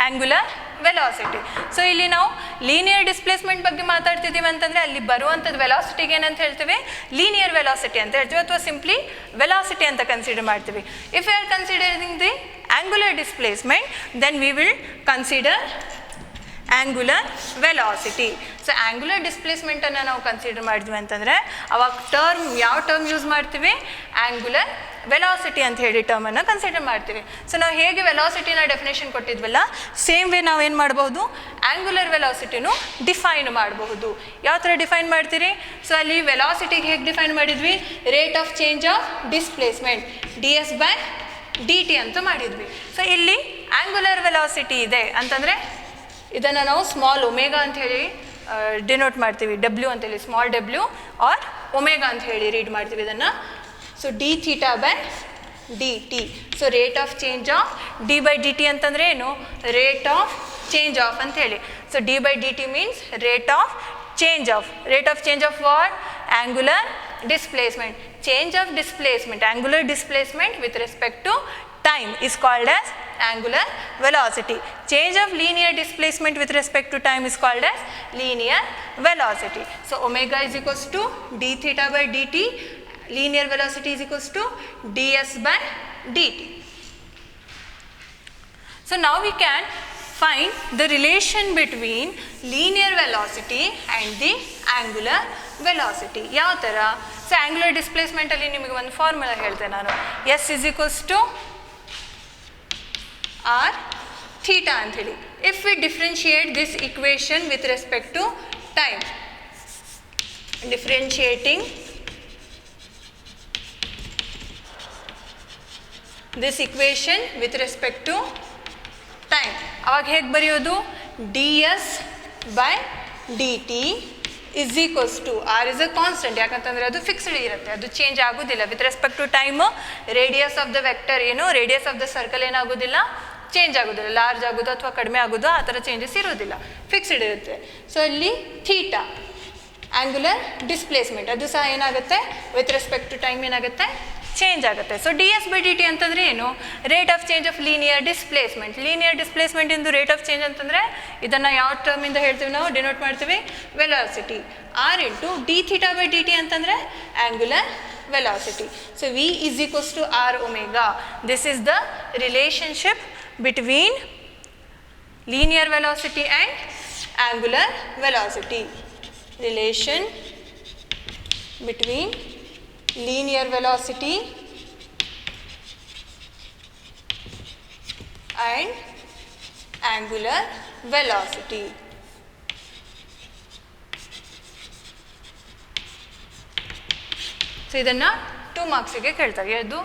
Speaker 1: angular velocity. So ಇಲ್ಲಿ ನಾವು ಲೀನಿಯರ್ ಡಿಸ್ಪ್ಲೇಸ್ಮೆಂಟ್ ಬಗ್ಗೆ ಮಾತಾಡ್ತಿದ್ದೀವಿ ಅಂತಂದರೆ ಅಲ್ಲಿ ಬರುವಂಥದ್ದು ವೆಲಾಸಿಟಿಗೆ ಏನಂತ ಹೇಳ್ತೀವಿ? ಲೀನಿಯರ್ ವೆಲಾಸಿಟಿ ಅಂತ ಹೇಳ್ತೀವಿ ಅಥವಾ ಸಿಂಪ್ಲಿ ವೆಲಾಸಿಟಿ ಅಂತ ಕನ್ಸಿಡರ್ ಮಾಡ್ತೀವಿ. If you are considering the angular displacement then we will consider angular velocity. So angular ಡಿಸ್ಪ್ಲೇಸ್ಮೆಂಟನ್ನು ನಾವು ಕನ್ಸಿಡರ್ ಮಾಡಿದ್ವಿ ಅಂತಂದರೆ ಅವಾಗ ಯಾವ ಟರ್ಮ್ ಯೂಸ್ ಮಾಡ್ತೀವಿ? ಆ್ಯಂಗುಲರ್ ವೆಲಾಸಿಟಿ ಅಂತ ಹೇಳಿ ಟರ್ಮನ್ನು ಕನ್ಸಿಡರ್ ಮಾಡ್ತೀವಿ. ಸೊ ನಾವು ಹೇಗೆ ವೆಲಾಸಿಟಿನ ಡೆಫಿನೇಷನ್ ಕೊಟ್ಟಿದ್ವಲ್ಲ ಸೇಮ್ ವೇ ನಾವು ಏನು ಮಾಡಬಹುದು? ಆ್ಯಂಗುಲರ್ ವೆಲಾಸಿಟಿನೂ ಡಿಫೈನ್ ಮಾಡಬಹುದು. ಯಾವ ಥರ ಡಿಫೈನ್ ಮಾಡ್ತೀರಿ? ಸೊ ಅಲ್ಲಿ ವೆಲಾಸಿಟಿಗೆ ಹೇಗೆ ಡಿಫೈನ್ ಮಾಡಿದ್ವಿ? Rate of change of displacement ds by dt ಅಂತ ಮಾಡಿದ್ವಿ. ಸೊ ಇಲ್ಲಿ ಆ್ಯಂಗುಲರ್ ವೆಲಾಸಿಟಿ ಇದೆ ಅಂತಂದರೆ ಇದನ್ನು ನಾವು ಸ್ಮಾಲ್ ಒಮೆಗಾ ಅಂತ ಹೇಳಿ ಡಿನೋಟ್ ಮಾಡ್ತೀವಿ, ಡಬ್ಲ್ಯೂ ಅಂತೇಳಿ, ಸ್ಮಾಲ್ ಡಬ್ಲ್ಯೂ ಆರ್ ಒಮೆಗಾ ಅಂತ ಹೇಳಿ ರೀಡ್ ಮಾಡ್ತೀವಿ ಇದನ್ನು. So d theta by D T. So rate of change of d by D T ಅಂತಂದರೆ ಏನು? ರೇಟ್ ಆಫ್ ಚೇಂಜ್ ಆಫ್ ಅಂತ ಹೇಳಿ. So d by D t means rate of change of. Rate of change of what? Angular displacement. Change of displacement, angular displacement with respect to time is called as angular velocity. Change of linear displacement with respect to time is called as linear velocity. So omega is equals to d theta by dt, linear velocity is equals to ds by dt. So now we can find the relation between linear velocity and the angular velocity. ಯಾವ ಥರ? ಸೊ ಆ್ಯಂಗುಲರ್ ಡಿಸ್ಪ್ಲೇಸ್ಮೆಂಟಲ್ಲಿ ನಿಮಗೆ ಒಂದು ಫಾರ್ಮುಲಾ ಹೇಳ್ತೇನೆ ನಾನು. S is equals to r theta ಅಂಥೇಳಿ. If we differentiate this equation with respect to time, differentiating this equation with respect to time, ಅವಾಗ ಹೇಗೆ ಬರೆಯೋದು? D S by D T is equals to r is a constant. ಯಾಕಂತಂದರೆ ಅದು ಫಿಕ್ಸ್ಡ್ ಇರುತ್ತೆ, ಅದು ಚೇಂಜ್ ಆಗೋದಿಲ್ಲ with respect to time. Radius of the vector ಏನು, ರೇಡಿಯಸ್ ಆಫ್ ದ ಸರ್ಕಲ್ ಏನಾಗೋದಿಲ್ಲ, ಚೇಂಜ್ ಆಗೋದಿಲ್ಲ, ಲಾರ್ಜ್ ಆಗೋದು ಅಥವಾ ಕಡಿಮೆ ಆಗೋದು ಆ ಥರ ಚೇಂಜಸ್ ಇರೋದಿಲ್ಲ, ಫಿಕ್ಸ್ಡ್ ಇರುತ್ತೆ. ಸೊ ಅಲ್ಲಿ ಥೀಟಾ ಆ್ಯಂಗುಲರ್ ಡಿಸ್ಪ್ಲೇಸ್ಮೆಂಟ್ ಅದು ಸಹ ಏನಾಗುತ್ತೆ ವಿತ್ ರೆಸ್ಪೆಕ್ಟ್ ಟು ಟೈಮ್ ಏನಾಗುತ್ತೆ, ಚೇಂಜ್ ಆಗುತ್ತೆ. So d S by D T ಅಂತಂದರೆ ಏನು? Rate of change of linear displacement. Linear displacement ಇಂದು ರೇಟ್ ಆಫ್ ಚೇಂಜ್ ಅಂತಂದರೆ ಇದನ್ನು ಯಾವ ಟರ್ಮಿಂದ ಹೇಳ್ತೀವಿ ನಾವು? ಡಿನೋಟ್ ಮಾಡ್ತೀವಿ velocity. R into d theta by D T ಅಂತಂದರೆ angular velocity. So V is equals to R omega. This is the relationship between linear velocity and angular velocity. Relation between linear velocity and angular velocity. So ಇದನ್ನು 2 ಮಾರ್ಕ್ಸಿಗೆ ಕೇಳ್ತಾರೆ. ಅದು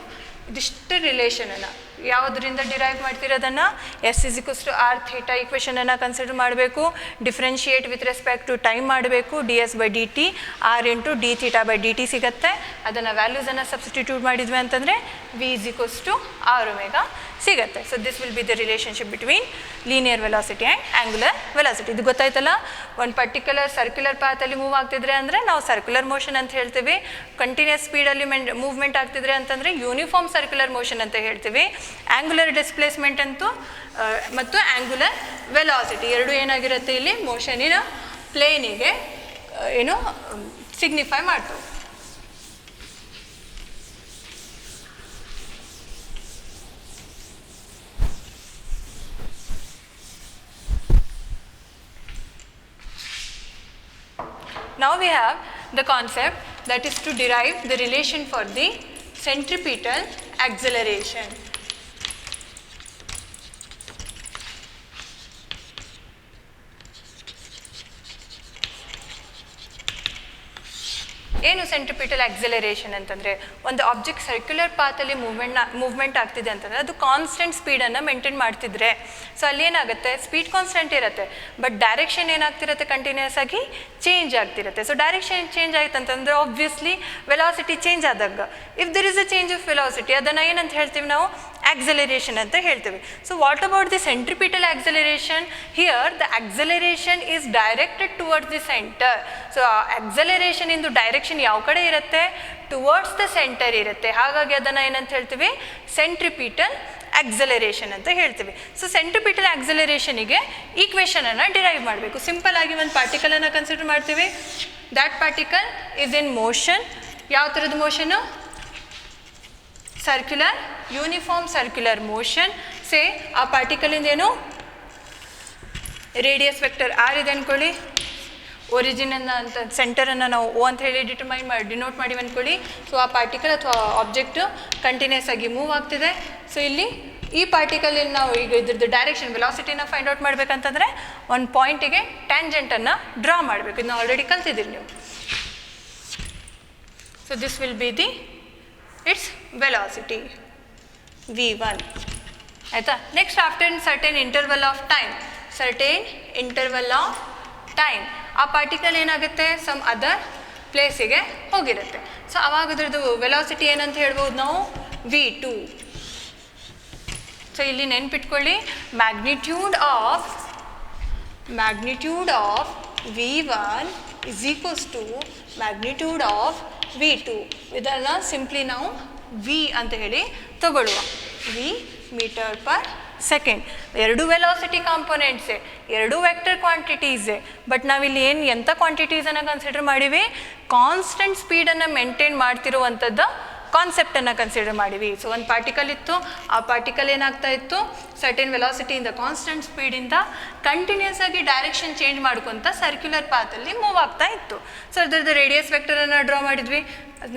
Speaker 1: ಇದಿಷ್ಟು ರಿಲೇಷನನ್ನು ಯಾವುದರಿಂದ ಡಿರೈವ್ ಮಾಡ್ತಿರೋದನ್ನು s is equals to r theta ಈಕ್ವೇಷನನ್ನು ಕನ್ಸಿಡರ್ ಮಾಡಬೇಕು, differentiate with respect to time ಮಾಡಬೇಕು, d S by D t r into d theta by D t ಸಿಗುತ್ತೆ. ಅದನ್ನು ವ್ಯಾಲ್ಯೂಸನ್ನು ಸಬ್ಸ್ಟಿಟ್ಯೂಟ್ ಮಾಡಿದ್ವಿ ಅಂತಂದರೆ v is equals to r omega ಸಿಗುತ್ತೆ. So this will be the relationship between linear velocity and angular velocity. ಇದು ಗೊತ್ತಾಯ್ತಲ್ಲ, ಒಂದು ಪರ್ಟಿಕ್ಯುಲರ್ ಸರ್ಕ್ಯುಲರ್ ಪಾತಲ್ಲಿ ಮೂವ್ ಆಗ್ತಿದ್ರೆ ಅಂದರೆ ನಾವು ಸರ್ಕ್ಯುಲರ್ ಮೋಷನ್ ಅಂತ ಹೇಳ್ತೀವಿ. ಕಂಟಿನ್ಯೂಸ್ ಸ್ಪೀಡಲ್ಲಿ ಮೂವ್ಮೆಂಟ್ ಆಗ್ತಿದ್ರೆ ಅಂತಂದರೆ ಯೂನಿಫಾರ್ಮ್ ಸರ್ಕ್ಯುಲರ್ ಮೋಷನ್ ಅಂತ ಹೇಳ್ತೀವಿ. ಆ್ಯಂಗುಲರ್ ಡಿಸ್ಪ್ಲೇಸ್ಮೆಂಟ್ ಅಂತೂ ಮತ್ತು ಆ್ಯಂಗುಲರ್ ವೆಲಾಸಿಟಿ ಎರಡು ಏನಾಗಿರುತ್ತೆ ಇಲ್ಲಿ ಮೋಷನಿನ ಪ್ಲೇನಿಗೆ ಏನು ಸಿಗ್ನಿಫೈ ಮಾಡ್ತವೆ. Now we have the concept that is to derive the relation for the centripetal acceleration. ಏನು ಸೆಂಟ್ರಿಪಿಟಲ್ ಆಕ್ಸಿಲರೇಷನ್ ಅಂತಂದರೆ, ಒಂದು ಆಬ್ಜೆಕ್ಟ್ ಸರ್ಕ್ಯುಲರ್ ಪಾತಲ್ಲಿ ಮೂವ್ಮೆಂಟ್ ಆಗ್ತಿದೆ ಅಂತಂದರೆ ಅದು ಕಾನ್ಸ್ಟೆಂಟ್ ಸ್ಪೀಡನ್ನು ಮೇಂಟೈನ್ ಮಾಡ್ತಿದ್ರೆ, ಸೊ ಅಲ್ಲಿ ಏನಾಗುತ್ತೆ ಸ್ಪೀಡ್ ಕಾನ್ಸ್ಟೆಂಟ್ ಇರುತ್ತೆ, ಬಟ್ ಡೈರೆಕ್ಷನ್ ಏನಾಗ್ತಿರುತ್ತೆ ಕಂಟಿನ್ಯೂಸ್ ಆಗಿ ಚೇಂಜ್ ಆಗ್ತಿರುತ್ತೆ. ಸೊ ಡೈರೆಕ್ಷನ್ ಚೇಂಜ್ ಆಯ್ತು ಅಂತಂದರೆ ಆಬ್ವಿಯಸ್ಲಿ ವೆಲಾಸಿಟಿ ಚೇಂಜ್ ಆದಾಗ if there is a change of velocity ಅದನ್ನು ಏನಂತ ಹೇಳ್ತೀವಿ ನಾವು acceleration ಅಂತ ಹೇಳ್ತೀವಿ. So what about the centripetal acceleration? Here the acceleration is directed towards the center. So acceleration ಇಂದು ಡೈರೆಕ್ಷನ್ ಯಾವ ಕಡೆ ಇರುತ್ತೆ, ಟುವರ್ಡ್ಸ್ ದ ಸೆಂಟರ್ ಇರುತ್ತೆ. ಹಾಗಾಗಿ ಅದನ್ನು ಏನಂತ ಹೇಳ್ತೀವಿ ಸೆಂಟ್ರಿಪಿಟಲ್ ಆಕ್ಸಲರೇಷನ್ ಅಂತ ಹೇಳ್ತೀವಿ. ಸೊ ಸೆಂಟ್ರಿಪಿಟಲ್ ಆಕ್ಸಲರೇಷನಿಗೆ ಈಕ್ವೇಷನನ್ನು ಡಿರೈವ್ ಮಾಡಬೇಕು. ಸಿಂಪಲ್ ಆಗಿ ಒಂದು ಪಾರ್ಟಿಕಲನ್ನು ಕನ್ಸಿಡರ್ ಮಾಡ್ತೀವಿ. That particle is in motion. ಯಾವ ಥರದ motion? Circular, uniform circular motion. Say ಆ ಪಾರ್ಟಿಕಲಿಂದ ಏನು ರೇಡಿಯಸ್ ವೆಕ್ಟರ್ ಆರ್ ಇದೆ ಅಂದ್ಕೊಳ್ಳಿ, ಒರಿಜಿನನ್ನು ಅಂತ ಸೆಂಟರನ್ನು ನಾವು ಓ ಅಂತ ಹೇಳಿ ಡಿನೋಟ್ ಮಾಡಿವಿ ಅಂದ್ಕೊಳ್ಳಿ. ಸೊ ಆ ಪಾರ್ಟಿಕಲ್ ಅಥವಾ ಆಬ್ಜೆಕ್ಟು ಕಂಟಿನ್ಯೂಸ್ ಆಗಿ ಮೂವ್ ಆಗ್ತಿದೆ. ಸೊ ಇಲ್ಲಿ ಈ ಪಾರ್ಟಿಕಲಿಂದ ನಾವು ಈಗ ಇದ್ರದ್ದು ಡೈರೆಕ್ಷನ್ ವೆಲಾಸಿಟಿನ ಫೈಂಡ್ ಔಟ್ ಮಾಡಬೇಕಂತಂದರೆ ಒಂದು ಪಾಯಿಂಟಿಗೆ ಟ್ಯಾಂಜೆಂಟನ್ನು ಡ್ರಾ ಮಾಡಬೇಕು. ಇದನ್ನ ಆಲ್ರೆಡಿ ಕಲ್ತಿದ್ದೀರಿ ನೀವು. So this will be the its velocity v1 ಆಯಿತಾ. Next after certain interval of time ಆ ಪಾರ್ಟಿಕಲ್ ಏನಾಗುತ್ತೆ ಸಮ್ ಅದರ್ ಪ್ಲೇಸಿಗೆ ಹೋಗಿರುತ್ತೆ. ಸೊ ಅವಾಗ ಅದ್ರದ್ದು ವೆಲಾಸಿಟಿ ಏನಂತ ಹೇಳ್ಬೋದು ನಾವು v2. ಸೊ ಇಲ್ಲಿ ನೆನ್ಪಿಟ್ಕೊಳ್ಳಿ, magnitude of v1 is equals to magnitude of v2. ಇದನ್ನು ಸಿಂಪ್ಲಿ ನಾವು ವಿ ಅಂತ ಹೇಳಿ ತಗೊಳ್ಳುವ. V metre per second. ಎರಡು ವೆಲಾಸಿಟಿ ಕಾಂಪೊನೆಂಟ್ಸೇ, ಎರಡು ವೆಕ್ಟರ್ ಕ್ವಾಂಟಿಟೀಸೇ, ಬಟ್ ನಾವಿಲ್ಲಿ ಎಂಥ ಕ್ವಾಂಟಿಟೀಸನ್ನು ಕನ್ಸಿಡರ್ ಮಾಡೀವಿ, ಕಾನ್ಸ್ಟೆಂಟ್ ಸ್ಪೀಡನ್ನು ಮೇಂಟೈನ್ ಮಾಡ್ತಿರುವಂಥದ್ದು ಕಾನ್ಸೆಪ್ಟನ್ನು ಕನ್ಸಿಡರ್ ಮಾಡಿವಿ. ಸೊ ಒಂದು ಪಾರ್ಟಿಕಲ್ ಇತ್ತು, ಆ ಪಾರ್ಟಿಕಲ್ ಏನಾಗ್ತಾ ಇತ್ತು ಸರ್ಟೆನ್ ವೆಲಾಸಿಟಿಯಿಂದ ಕಾನ್ಸ್ಟೆಂಟ್ ಸ್ಪೀಡಿಂದ ಕಂಟಿನ್ಯೂಸ್ ಆಗಿ ಡೈರೆಕ್ಷನ್ ಚೇಂಜ್ ಮಾಡ್ಕೊತ ಸರ್ಕ್ಯುಲರ್ ಪಾತಲ್ಲಿ ಮೂವ್ ಆಗ್ತಾ ಇತ್ತು. ಸೊ ಅದ್ರದ್ದು ರೇಡಿಯಸ್ ವೆಕ್ಟರನ್ನು ಡ್ರಾ ಮಾಡಿದ್ವಿ.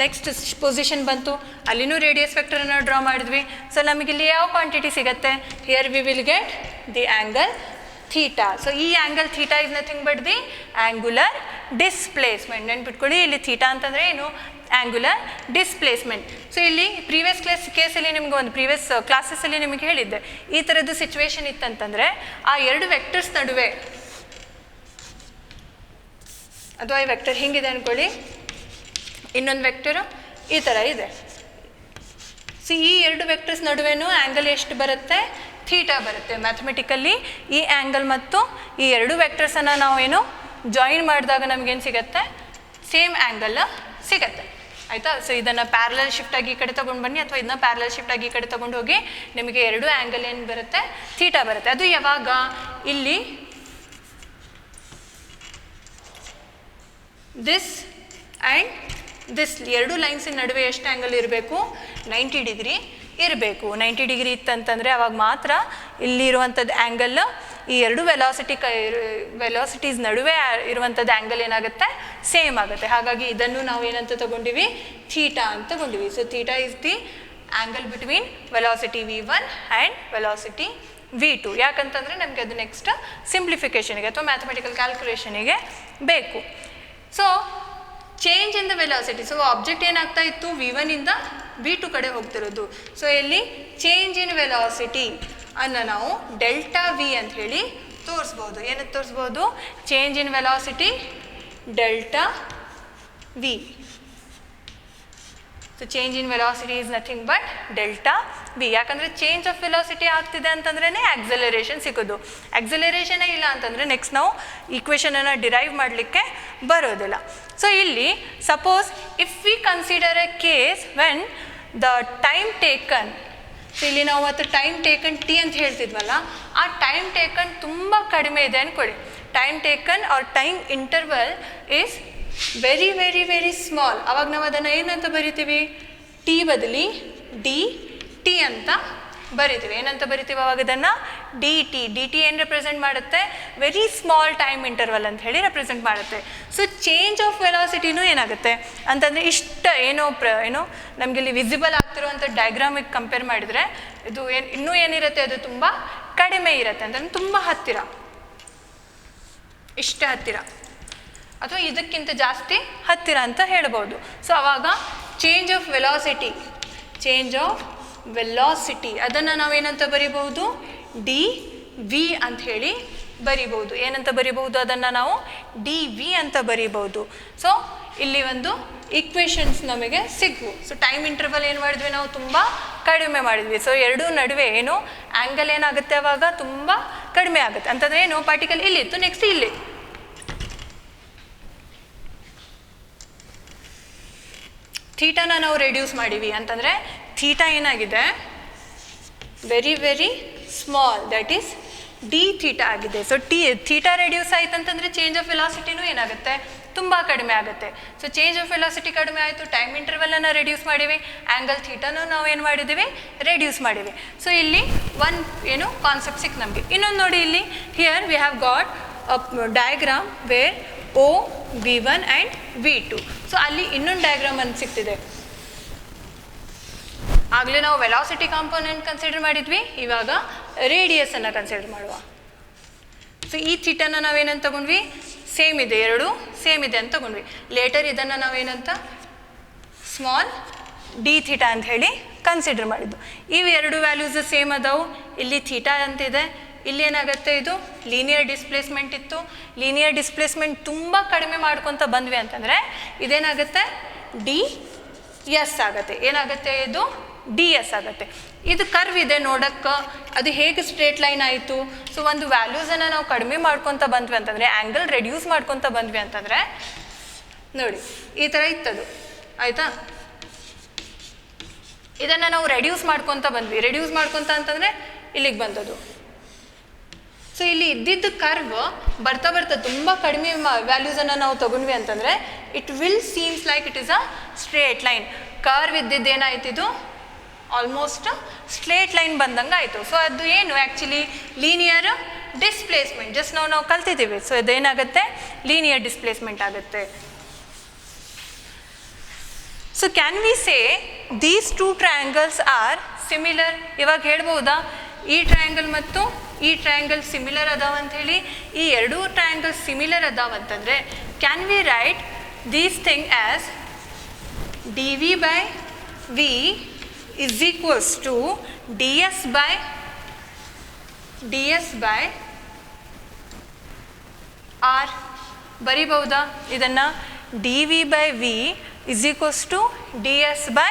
Speaker 1: ನೆಕ್ಸ್ಟ್ ಪೊಸಿಷನ್ ಬಂತು, ಅಲ್ಲಿನೂ ರೇಡಿಯಸ್ ವೆಕ್ಟರನ್ನು ಡ್ರಾ ಮಾಡಿದ್ವಿ. ಸೊ ನಮಗಿಲ್ಲಿ ಯಾವ ಕ್ವಾಂಟಿಟಿ ಸಿಗುತ್ತೆ? Here V will get the angle theta. So ಈ angle theta is nothing but the angular displacement. ನೆನ್ಪಿಟ್ಕೊಳ್ಳಿ, ಇಲ್ಲಿ ಥೀಟಾ ಅಂತಂದರೆ ಏನು? Angular displacement. ಸೊ ಇಲ್ಲಿ ಪ್ರೀವಿಯಸ್ ಕೇಸಲ್ಲಿ ನಿಮಗೆ ಒಂದು ಪ್ರೀವಿಯಸ್ ಕ್ಲಾಸಸ್ಸಲ್ಲಿ ನಿಮಗೆ ಹೇಳಿದ್ದೆ, ಈ ಥರದ್ದು ಸಿಚುವೇಶನ್ ಇತ್ತಂತಂದರೆ ಆ ಎರಡು ವೆಕ್ಟರ್ಸ್ ನಡುವೆ, ಅಥವಾ ಈ ವೆಕ್ಟರ್ ಹಿಂಗಿದೆ ಅಂದ್ಕೊಳ್ಳಿ, ಇನ್ನೊಂದು ವೆಕ್ಟರು ಈ ಥರ ಇದೆ. ಸೊ ಈ ಎರಡು ವೆಕ್ಟರ್ಸ್ ನಡುವೆನೂ ಆ್ಯಂಗಲ್ ಎಷ್ಟು ಬರುತ್ತೆ? ಥೀಟಾ ಬರುತ್ತೆ. ಮ್ಯಾಥಮೆಟಿಕಲ್ಲಿ ಈ ಆ್ಯಂಗಲ್ ಮತ್ತು ಈ ಎರಡು ವೆಕ್ಟರ್ಸನ್ನು ನಾವೇನು ಜಾಯಿನ್ ಮಾಡಿದಾಗ ನಮಗೇನು ಸಿಗುತ್ತೆ? ಸೇಮ್ ಆ್ಯಂಗಲ್ ಸಿಗುತ್ತೆ. ಆಯಿತಾ? ಸೊ ಇದನ್ನು ಪ್ಯಾರಲಲ್ ಶಿಫ್ಟ್ ಆಗಿ ಈ ಕಡೆ ತೊಗೊಂಡು ಬನ್ನಿ, ಅಥವಾ ಇದನ್ನ ಪ್ಯಾರಲಲ್ ಶಿಫ್ಟ್ ಆಗಿ ಈ ಕಡೆ ತೊಗೊಂಡು ಹೋಗಿ, ನಿಮಗೆ ಎರಡು ಆ್ಯಂಗಲ್ ಏನು ಬರುತ್ತೆ? ಥೀಟಾ ಬರುತ್ತೆ. ಅದು ಯಾವಾಗ? ಇಲ್ಲಿ ದಿಸ್ ಆ್ಯಂಡ್ ದಿಸ್ ಎರಡು ಲೈನ್ಸಿನ ನಡುವೆ ಎಷ್ಟು ಆ್ಯಂಗಲ್ ಇರಬೇಕು? 90 ಡಿಗ್ರಿ ಇರಬೇಕು. 90 ಡಿಗ್ರಿ ಇತ್ತಂತಂದರೆ ಅವಾಗ ಮಾತ್ರ ಇಲ್ಲಿರುವಂಥದ್ದು ಆ್ಯಂಗಲ್, ಈ ಎರಡು ವೆಲಾಸಿಟೀಸ್ ನಡುವೆ ಇರುವಂಥದ್ದು ಆ್ಯಂಗಲ್ ಏನಾಗುತ್ತೆ? ಸೇಮ್ ಆಗುತ್ತೆ. ಹಾಗಾಗಿ ಇದನ್ನು ನಾವು ಏನಂತ ತೊಗೊಂಡಿವಿ? ಥೀಟಾ ಅಂತ ತೊಗೊಂಡಿವಿ. So theta is the angle between velocity v1 and velocity v2. ಯಾಕಂತಂದರೆ ನಮಗೆ ಅದು ನೆಕ್ಸ್ಟ್ ಸಿಂಪ್ಲಿಫಿಕೇಷನಿಗೆ ಅಥವಾ ಮ್ಯಾಥಮೆಟಿಕಲ್ ಕ್ಯಾಲ್ಕುಲೇಷನಿಗೆ ಬೇಕು. So change in the velocity. So object ಏನಾಗ್ತಾ ಇತ್ತು? v1 ಇಂದ V2 ಕಡೆ ಹೋಗ್ತಿರೋದು. ಸೊ ಇಲ್ಲಿ ಚೇಂಜ್ ಇನ್ ವೆಲಾಸಿಟಿ ಅನ್ನು ನಾವು ಡೆಲ್ಟಾ ವಿ ಅಂತ ಹೇಳಿ ತೋರಿಸ್ಬೋದು. ಏನಂತ ತೋರಿಸ್ಬೋದು? Change in velocity delta v. So change in velocity is nothing but delta v. ಯಾಕಂದರೆ ಚೇಂಜ್ ಆಫ್ ವೆಲಾಸಿಟಿ ಆಗ್ತಿದೆ ಅಂತಂದ್ರೇ ಆಕ್ಸಲರೇಷನ್ ಸಿಗೋದು. ಆಕ್ಸಲರೇಷನೇ ಇಲ್ಲ ಅಂತಂದರೆ ನೆಕ್ಸ್ಟ್ ನಾವು ಈಕ್ವೇಷನನ್ನು ಡಿರೈವ್ ಮಾಡಲಿಕ್ಕೆ ಬರೋದಿಲ್ಲ. ಸೊ ಇಲ್ಲಿ suppose if we consider A case when the time taken, so ಇಲ್ಲಿ ನಾವು ಮತ್ತು ಟೈಮ್ ಟೇಕನ್ ಟಿ ಅಂತ ಹೇಳ್ತಿದ್ವಲ್ಲ, ಆ ಟೈಮ್ ಟೇಕನ್ ತುಂಬ ಕಡಿಮೆ ಇದೆ ಅಂದ್ಕೊಳ್ಳಿ. Time taken or time interval is very very very small. ಅವಾಗ ನಾವು ಅದನ್ನು ಏನಂತ ಬರಿತೀವಿ? ಟಿ ಬದಲಿ ಡಿ ಟಿ ಅಂತ ಬರಿತೀವಿ. ಏನಂತ ಬರಿತೀವಿ ಅವಾಗ ಅದನ್ನು? D T. ಡಿ ಟಿ ಏನು ರೆಪ್ರೆಸೆಂಟ್ ಮಾಡುತ್ತೆ? ವೆರಿ ಸ್ಮಾಲ್ ಟೈಮ್ ಇಂಟರ್ವಲ್ ಅಂತ ಹೇಳಿ ರೆಪ್ರೆಸೆಂಟ್ ಮಾಡುತ್ತೆ. ಸೊ ಚೇಂಜ್ ಆಫ್ ವೆಲಾಸಿಟಿನೂ ಏನಾಗುತ್ತೆ ಅಂತಂದರೆ ಇಷ್ಟ ಏನೋ ನಮಗೆ ಇಲ್ಲಿ ವಿಸಿಬಲ್ ಆಗ್ತಿರುವಂಥ ಡಯಾಗ್ರಾಮಿಗೆ ಕಂಪೇರ್ ಮಾಡಿದರೆ ಇದು ಇನ್ನೂ ಏನಿರುತ್ತೆ, ಅದು ತುಂಬ ಕಡಿಮೆ ಇರುತ್ತೆ, ಅಂತಂದರೆ ತುಂಬ ಹತ್ತಿರ, ಇಷ್ಟ ಹತ್ತಿರ ಅಥವಾ ಇದಕ್ಕಿಂತ ಜಾಸ್ತಿ ಹತ್ತಿರ ಅಂತ ಹೇಳ್ಬೋದು. ಸೊ ಆವಾಗ ಚೇಂಜ್ ಆಫ್ ವೆಲಾಸಿಟಿ ಅದನ್ನು ನಾವೇನಂತ ಬರಿಬಹುದು? ಡಿ ವಿ ಅಂತ ಹೇಳಿ ಬರಿಬಹುದು. ಏನಂತ ಬರಿಬಹುದು? ಅದನ್ನು ನಾವು ಡಿ ವಿ ಅಂತ ಬರಿಬಹುದು. ಸೊ ಇಲ್ಲಿ ಒಂದು ಈಕ್ವೇಷನ್ಸ್ ನಮಗೆ ಸಿಗ್ವು. ಸೊ ಟೈಮ್ ಇಂಟರ್ವಲ್ ಏನು ಮಾಡಿದ್ವಿ ನಾವು? ತುಂಬ ಕಡಿಮೆ ಮಾಡಿದ್ವಿ. ಸೊ ಎರಡೂ ನಡುವೆ ಏನು ಆ್ಯಂಗಲ್ ಏನಾಗುತ್ತೆ ಅವಾಗ? ತುಂಬ ಕಡಿಮೆ ಆಗುತ್ತೆ. ಅಂತಂದರೆ ಏನು? ಪಾರ್ಟಿಕಲ್ ಇಲ್ಲಿತ್ತು, ನೆಕ್ಸ್ಟ್ ಇಲ್ಲಿ. ಥೀಟಾನ ನಾವು ರೆಡ್ಯೂಸ್ ಮಾಡೀವಿ ಅಂತಂದರೆ ಥೀಟಾ ಏನಾಗಿದೆ? Very very small, that is D theta ಆಗಿದೆ. ಸೊ ಥೀಟಾ ರೆಡ್ಯೂಸ್ ಆಯ್ತು ಅಂತಂದರೆ ಚೇಂಜ್ ಆಫ್ ವೆಲಾಸಿಟಿನೂ ಏನಾಗುತ್ತೆ? ತುಂಬ ಕಡಿಮೆ ಆಗುತ್ತೆ. ಸೊ ಚೇಂಜ್ ಆಫ್ ವೆಲಾಸಿಟಿ ಕಡಿಮೆ ಆಯಿತು, ಟೈಮ್ ಇಂಟರ್ವಲನ್ನು ರೆಡ್ಯೂಸ್ ಮಾಡಿವಿ, ಆ್ಯಂಗಲ್ ಥೀಟಾನು ನಾವು ಏನು ಮಾಡಿದ್ದೀವಿ? ರೆಡ್ಯೂಸ್ ಮಾಡಿವಿ. ಸೊ ಇಲ್ಲಿ ಒಂದು ಕಾನ್ಸೆಪ್ಟ್ ಸಿಕ್ ನಮಗೆ. ಇನ್ನೊಂದು ನೋಡಿ, ಇಲ್ಲಿ here we have got a diagram where O, V1 and V2. So ಅಲ್ಲಿ ಇನ್ನೊಂದು ಡಯಾಗ್ರಾಮ್ ಅಂತ ಸಿಗ್ತಿದೆ. ಆಗಲೇ ನಾವು ವೆಲಾಸಿಟಿ ಕಾಂಪೋನೆಂಟ್ ಕನ್ಸಿಡರ್ ಮಾಡಿದ್ವಿ, ಇವಾಗ ರೇಡಿಯಸನ್ನು ಕನ್ಸಿಡರ್ ಮಾಡುವ. ಸೊ ಈ ಥೀಟನ್ನು ನಾವೇನಂತ ತಗೊಂಡ್ವಿ? ಸೇಮ್ ಇದೆ, ಎರಡು ಸೇಮ್ ಇದೆ ಅಂತ ತಗೊಂಡ್ವಿ. ಲೇಟರ್ ಇದನ್ನು ನಾವೇನಂತ ಸ್ಮಾಲ್ ಡಿ ಥೀಟಾ ಅಂತ ಹೇಳಿ ಕನ್ಸಿಡರ್ ಮಾಡಿದ್ದು. ಇವು ಎರಡು ವ್ಯಾಲ್ಯೂಸ್ ಸೇಮ್ ಅದಾವು. ಇಲ್ಲಿ ಥೀಟಾ ಅಂತಿದೆ, ಇಲ್ಲಿ ಏನಾಗುತ್ತೆ? ಇದು ಲೀನಿಯರ್ ಡಿಸ್ಪ್ಲೇಸ್ಮೆಂಟ್ ಇತ್ತು. ಲೀನಿಯರ್ ಡಿಸ್ಪ್ಲೇಸ್ಮೆಂಟ್ ತುಂಬ ಕಡಿಮೆ ಮಾಡ್ಕೊತ ಬಂದ್ವಿ ಅಂತಂದರೆ ಇದೇನಾಗುತ್ತೆ? ಡಿ ಎಸ್ ಆಗುತ್ತೆ. ಏನಾಗುತ್ತೆ? ಇದು ಡಿ ಎಸ್ ಆಗುತ್ತೆ. ಇದು ಕರ್ವ್ ಇದೆ ನೋಡೋಕ್ಕೆ, ಅದು ಹೇಗೆ ಸ್ಟ್ರೇಟ್ ಲೈನ್ ಆಯಿತು? ಸೊ ಒಂದು ವ್ಯಾಲ್ಯೂಸನ್ನು ನಾವು ಕಡಿಮೆ ಮಾಡ್ಕೊತ ಬಂದ್ವಿ ಅಂತಂದರೆ, ಆ್ಯಂಗಲ್ ರೆಡ್ಯೂಸ್ ಮಾಡ್ಕೊತ ಬಂದ್ವಿ ಅಂತಂದರೆ ನೋಡಿ ಈ ಥರ ಇತ್ತದು, ಆಯಿತಾ? ಇದನ್ನು ನಾವು ರೆಡ್ಯೂಸ್ ಮಾಡ್ಕೊತ ಬಂದ್ವಿ. ರೆಡ್ಯೂಸ್ ಮಾಡ್ಕೊತ ಅಂತಂದರೆ ಇಲ್ಲಿಗೆ ಬಂದದು. ಸೊ ಇಲ್ಲಿ ಇದ್ದಿದ್ದು ಕರ್ವ್ ಬರ್ತಾ ಬರ್ತಾ ತುಂಬ ಕಡಿಮೆ ವ್ಯಾಲ್ಯೂಸನ್ನು ನಾವು ತಗೊಂಡ್ವಿ ಅಂತಂದರೆ it will seems like it is a straight line. Curve ಇದ್ದಿದ್ದೇನಾಯ್ತು? ಇದು ಆಲ್ಮೋಸ್ಟ್ ಸ್ಟ್ರೇಟ್ ಲೈನ್ ಬಂದಂಗೆ ಆಯಿತು. ಸೊ ಅದು ಏನು ಆ್ಯಕ್ಚುಲಿ? Linear displacement. ಜಸ್ಟ್ ನಾವು ಕಲ್ತಿದ್ದೀವಿ. ಸೊ ಇದೇನಾಗುತ್ತೆ? ಲೀನಿಯರ್ ಡಿಸ್ಪ್ಲೇಸ್ಮೆಂಟ್ ಆಗುತ್ತೆ. So can we say these two triangles R similar? ಇವಾಗ ಹೇಳ್ಬೋದಾ ಈ ಟ್ರಯಾಂಗಲ್ ಮತ್ತು ಈ ಟ್ರಯಾಂಗಲ್ ಸಿಮಿಲರ್ ಅದಾವ ಅಂಥೇಳಿ? ಈ ಎರಡೂ ಟ್ರಯಾಂಗಲ್ ಸಿಮಿಲರ್ ಅದಾವ ಅಂತಂದರೆ can we write these thing as D V by V is equals to D S by R ಬರಿಬಹುದಾ? ಇದನ್ನು D V by V is equals to D S by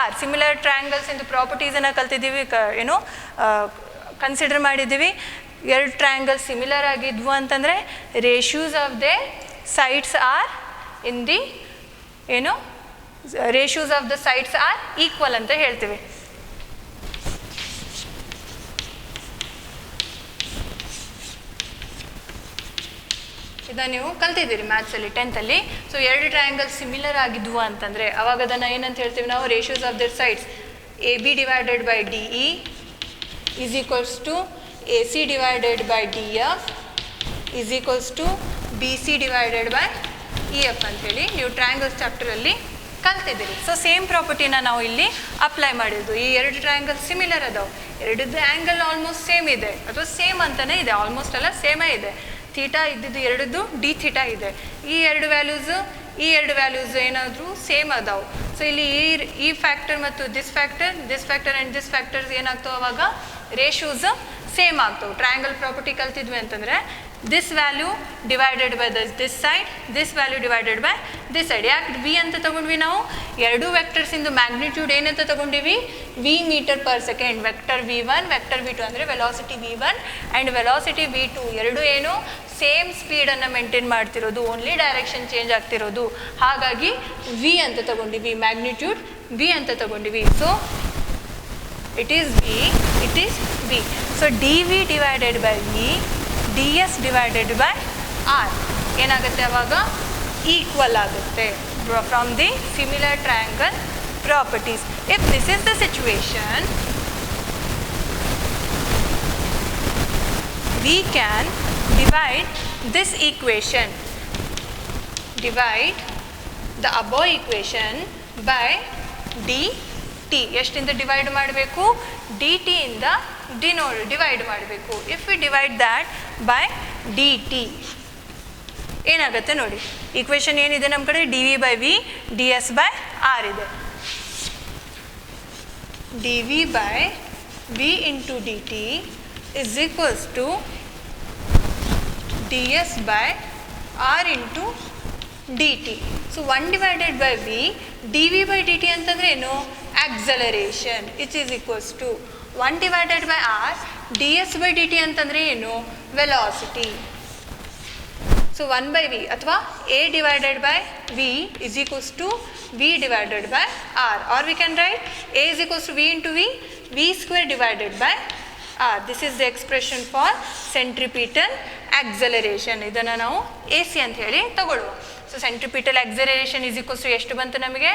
Speaker 1: R. Similar triangles ಇಂದು ಪ್ರಾಪರ್ಟೀಸನ್ನು ಕಲ್ತಿದ್ದೀವಿ, ಕನ್ಸಿಡರ್ ಮಾಡಿದ್ದೀವಿ. ಎರಡು ಟ್ರಯಾಂಗಲ್ ಸಿಮಿಲರ್ ಆಗಿದ್ವು ಅಂತಂದರೆ ratios of they sides are in the ratios of the sides are equal ಅಂತ ಹೇಳ್ತೀವಿ. ಇದನ್ನು ನೀವು ಕಲ್ತಿದ್ದೀರಿ ಮ್ಯಾಥ್ಸಲ್ಲಿ 10th ಅಲ್ಲಿ. ಸೊ ಎರಡು ಟ್ರಯಾಂಗಲ್ ಸಿಮಿಲರ್ ಆಗಿದ್ವು ಅಂತಂದರೆ ಅವಾಗ ಅದನ್ನು ಏನಂತ ಹೇಳ್ತೀವಿ ನಾವು? Ratios of their sides A B divided by D E is equals to A C divided by D F is equals to B C divided by E F ಅಂಥೇಳಿ ನೀವು ಟ್ರಯಾಂಗಲ್ಸ್ ಚಾಪ್ಟರಲ್ಲಿ ಕಲ್ತಿದ್ದೀರಿ. ಸೊ ಸೇಮ್ ಪ್ರಾಪರ್ಟಿನ ನಾವು ಇಲ್ಲಿ ಅಪ್ಲೈ ಮಾಡಿದ್ದು. ಈ ಎರಡು ಟ್ರಯಾಂಗಲ್ ಸಿಮಿಲರ್ ಅದಾವೆ, ಎರಡದ್ದು ಆ್ಯಂಗಲ್ ಆಲ್ಮೋಸ್ಟ್ ಸೇಮ್ ಇದೆ, ಅಥವಾ ಸೇಮ್ ಅಂತಲೇ ಇದೆ, ಆಲ್ಮೋಸ್ಟ್ ಎಲ್ಲ ಸೇಮೇ ಇದೆ. ಥೀಟಾ ಇದ್ದಿದ್ದು ಎರಡದ್ದು ಡಿ ಥೀಟಾ ಇದೆ. ಈ ಎರಡು ವ್ಯಾಲ್ಯೂಸು ಈ ಎರಡು ವ್ಯಾಲ್ಯೂಸ್ ಏನಾದರೂ ಸೇಮ್ ಅದಾವೆ. ಸೊ ಇಲ್ಲಿ ಈ ಫ್ಯಾಕ್ಟರ್ ಮತ್ತು this factor and this factors ಏನಾಗ್ತಾವೆ ಅವಾಗ ರೇಷೂಸ್ ಸೇಮ್ ಆಗ್ತವೆ. ಟ್ರಯಾಂಗಲ್ ಪ್ರಾಪರ್ಟಿ ಕಲ್ತಿದ್ವಿ ಅಂತಂದರೆ this value divided by this side, this value divided by this side. ಯಾಕೆ ವಿ ಅಂತ ತಗೊಂಡ್ವಿ ನಾವು? ಎರಡು ವೆಕ್ಟರ್ಸಿಂದು ಮ್ಯಾಗ್ನಿಟ್ಯೂಡ್ ಏನಂತ ತಗೊಂಡಿವಿ? V metre per second. Vector v1 vector v2 ಅಂದರೆ velocity v1 and velocity v2 ಎರಡು ಏನು ಸೇಮ್ ಸ್ಪೀಡನ್ನು ಮೇಂಟೈನ್ ಮಾಡ್ತಿರೋದು, ಓನ್ಲಿ ಡೈರೆಕ್ಷನ್ ಚೇಂಜ್ ಆಗ್ತಿರೋದು. ಹಾಗಾಗಿ ವಿ ಅಂತ ತಗೊಂಡಿವಿ, ಮ್ಯಾಗ್ನಿಟ್ಯೂಡ್ ವಿ ಅಂತ ತಗೊಂಡಿವಿ. So it is v. So dv divided by v, ds divided by r ಏನಾಗುತ್ತೆ ಅವಾಗ? ಈಕ್ವಲ್ ಆಗುತ್ತೆ from the similar triangle properties. If this is the situation, we can divide this equation, divide the above equation by dt. ಎಷ್ಟಿಂದ ಡಿವೈಡ್ ಮಾಡಬೇಕು? dt ಇಂದ ಡಿವೈಡ್ ಮಾಡಬೇಕು. If we divide that by dt ಏನಾಗುತ್ತೆ ನೋಡಿ. ಈಕ್ವೇಷನ್ ಏನಿದೆ ನಮ್ಮ ಕಡೆ? D V by V, D S by R ಇದೆ. D V by V into D T is equals to D S by R into D T. So 1 divided by V, D V by D T ಅಂತಂದರೆ ಏನು? Acceleration. It is equals to 1 divided by R, D S by D T ಅಂತಂದರೆ ಏನು? ವೆಲಾಸಿಟಿ. ಸೊ 1 ಬೈ ವಿ ಅಥವಾ A divided by V is equals to V divided by R, or we can write A is equals to V into V square divided by R. This is the expression for centripetal acceleration. ಇದನ್ನು ನಾವು ಎ ಸಿ ಅಂತ ಹೇಳಿ ತಗೊಳ್ಳುವ. So centripetal acceleration is equals to ಎಷ್ಟು ಬಂತು ನಮಗೆ?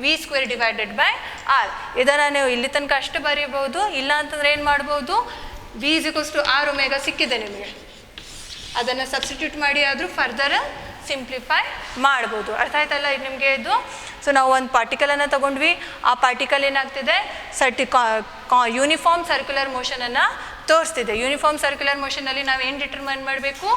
Speaker 1: V square divided by R. ಇದನ್ನು ನೀವು ಇಲ್ಲಿ ತನಕ ಅಷ್ಟು ಬರೀಬಹುದು. ಇಲ್ಲ ಅಂತಂದರೆ ಏನು ಮಾಡ್ಬೋದು? V is equals to r omega ಸಿಕ್ಕಿದೆ ನಿಮಗೆ, ಅದನ್ನು ಸಬ್ಸ್ಟಿಟ್ಯೂಟ್ ಮಾಡಿ ಆದರೂ ಫರ್ದರ್ ಸಿಂಪ್ಲಿಫೈ ಮಾಡ್ಬೋದು. ಅರ್ಥ ಆಯ್ತಲ್ಲ ನಿಮಗೆ ಇದು? ಸೊ ನಾವು ಒಂದು ಪಾರ್ಟಿಕಲನ್ನು ತಗೊಂಡ್ವಿ, ಆ ಪಾರ್ಟಿಕಲ್ ಏನಾಗ್ತಿದೆ? ಯೂನಿಫಾರ್ಮ್ ಸರ್ಕ್ಯುಲರ್ ಮೋಷನನ್ನು ತೋರಿಸ್ತಿದೆ. ಯೂನಿಫಾರ್ಮ್ ಸರ್ಕ್ಯುಲರ್ ಮೋಷನಲ್ಲಿ ನಾವು ಏನು ಡಿಟರ್ಮೈನ್ ಮಾಡಬೇಕು?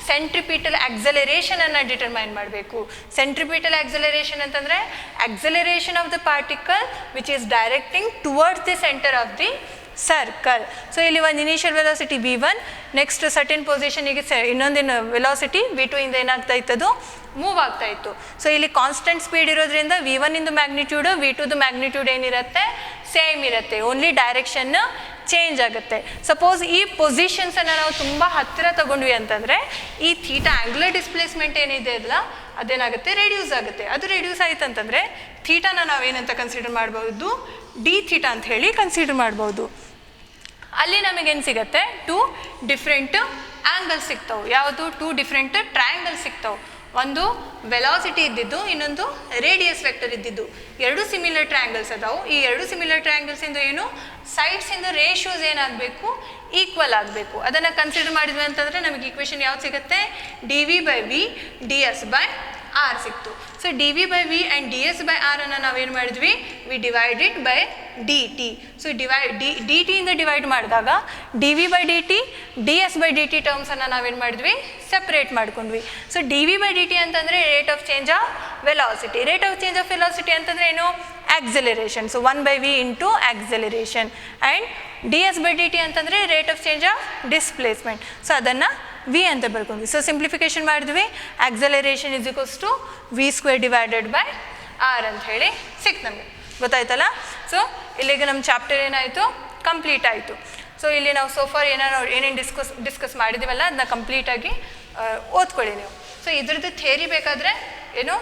Speaker 1: ಸೆಂಟ್ರಿಪಿಟಲ್ ಆಕ್ಸಲರೇಷನನ್ನು ಡಿಟರ್ಮೈನ್ ಮಾಡಬೇಕು. ಸೆಂಟ್ರಿಪಿಟಲ್ ಆಕ್ಸಲರೇಷನ್ ಅಂತಂದರೆ acceleration of the particle which is directing towards the centre of the circle. So ಇಲ್ಲಿ ಒಂದು initial velocity v1, next certain ಪೊಸಿಷನಿಗೆ ಇನ್ನೊಂದಿನ ವೆಲಾಸಿಟಿ v2 ಇಂದ ಏನಾಗ್ತಾ ಇತ್ತದು ಮೂವ್ ಆಗ್ತಾ ಇತ್ತು. ಸೊ ಇಲ್ಲಿ ಕಾನ್ಸ್ಟೆಂಟ್ ಸ್ಪೀಡ್ ಇರೋದ್ರಿಂದ v1 ಇಂದು ಮ್ಯಾಗ್ನಿಟ್ಯೂಡು v2ದು ಮ್ಯಾಗ್ನಿಟ್ಯೂಡ್ ಏನಿರುತ್ತೆ? ಸೇಮ್ ಇರುತ್ತೆ, ಓನ್ಲಿ ಡೈರೆಕ್ಷನ್ ಚೇಂಜ್ ಆಗುತ್ತೆ. ಸಪೋಸ್ ಈ ಪೊಸಿಷನ್ಸನ್ನು ನಾವು ತುಂಬ ಹತ್ತಿರ ತಗೊಂಡ್ವಿ ಅಂತಂದರೆ ಈ ಥೀಟಾ ಆ್ಯಂಗ್ಯುಲರ್ ಡಿಸ್ಪ್ಲೇಸ್ಮೆಂಟ್ ಏನಿದೆ ಅಲ್ಲ ಅದೇನಾಗುತ್ತೆ? ರೆಡ್ಯೂಸ್ ಆಗುತ್ತೆ. ಅದು ರೆಡ್ಯೂಸ್ ಆಯ್ತು ಅಂತಂದರೆ ಥೀಟಾನ ನಾವೇನಂತ ಕನ್ಸಿಡರ್ ಮಾಡ್ಬೋದು? ಡಿ ಥೀಟಾ ಅಂತ ಹೇಳಿ ಕನ್ಸಿಡರ್ ಮಾಡ್ಬೋದು. ಅಲ್ಲಿ ನಮಗೇನು ಸಿಗುತ್ತೆ? 2 ಡಿಫ್ರೆಂಟ್ ಆ್ಯಂಗಲ್ ಸಿಗ್ತಾವೆ. ಯಾವುದು? 2 ಡಿಫ್ರೆಂಟ್ ಟ್ರಯಾಂಗಲ್ ಸಿಗ್ತಾವೆ. ಒಂದು ವೆಲಾಸಿಟಿ ಇದ್ದಿದ್ದು, ಇನ್ನೊಂದು ರೇಡಿಯಸ್ ವೆಕ್ಟರ್ ಇದ್ದಿದ್ದು. ಎರಡು ಸಿಮಿಲರ್ ಟ್ರಯಾಂಗಲ್ಸ್ ಅದಾವು. ಈ ಎರಡು ಸಿಮಿಲರ್ ಟ್ರಯಾಂಗಲ್ಸಿಂದ ಏನು? ಸೈಡ್ಸಿಂದ ರೇಷಿಯೋಸ್ ಏನಾಗಬೇಕು? ಈಕ್ವಲ್ ಆಗಬೇಕು. ಅದನ್ನು ಕನ್ಸಿಡರ್ ಮಾಡಿದ್ವಿ ಅಂತಂದರೆ ನಮಗೆ ಈಕ್ವೇಷನ್ ಯಾವ್ದು ಸಿಗುತ್ತೆ? D V by V, D S by R ಸಿಕ್ತು. So D V by V and D S by ಆರನ್ನು ನಾವೇನು ಮಾಡಿದ್ವಿ? V divided by D T. So D ಟಿಯಿಂದ ಡಿವೈಡ್ ಮಾಡಿದಾಗ D V by D T, D S by D T ಟರ್ಮ್ಸನ್ನು ನಾವೇನು ಮಾಡಿದ್ವಿ? ಸಪ್ರೇಟ್ ಮಾಡ್ಕೊಂಡ್ವಿ. So D V by D T ಅಂತಂದರೆ rate of change of velocity. Rate of change of velocity ಅಂತಂದರೆ ಏನು? Acceleration. So 1 by V into acceleration. And D S by D T ಅಂತಂದರೆ rate of change of displacement. So ಅದನ್ನು ವಿ ಅಂತ ಬರ್ಕೊಂಡ್ವಿ. ಸೊ ಸಿಂಪ್ಲಿಫಿಕೇಶನ್ ಮಾಡಿದ್ವಿ. Acceleration is equals to V square divided by R ಅಂತ ಹೇಳಿ ಸಿಕ್ತು ನಮಗೆ. ಗೊತ್ತಾಯ್ತಲ್ಲ? ಸೊ ಇಲ್ಲಿಗೆ ನಮ್ಮ ಚಾಪ್ಟರ್ ಏನಾಯಿತು? ಕಂಪ್ಲೀಟ್ ಆಯಿತು. ಸೊ ಇಲ್ಲಿ ನಾವು ಸೋಫಾರ್ ಏನೇನು ಡಿಸ್ಕಸ್ ಮಾಡಿದ್ದೀವಲ್ಲ ಅದನ್ನ ಕಂಪ್ಲೀಟಾಗಿ ಓದ್ಕೊಳ್ಳಿ ನೀವು. ಸೊ ಇದ್ರದ್ದು ಥಿಯರಿ ಬೇಕಾದರೆ ಏನು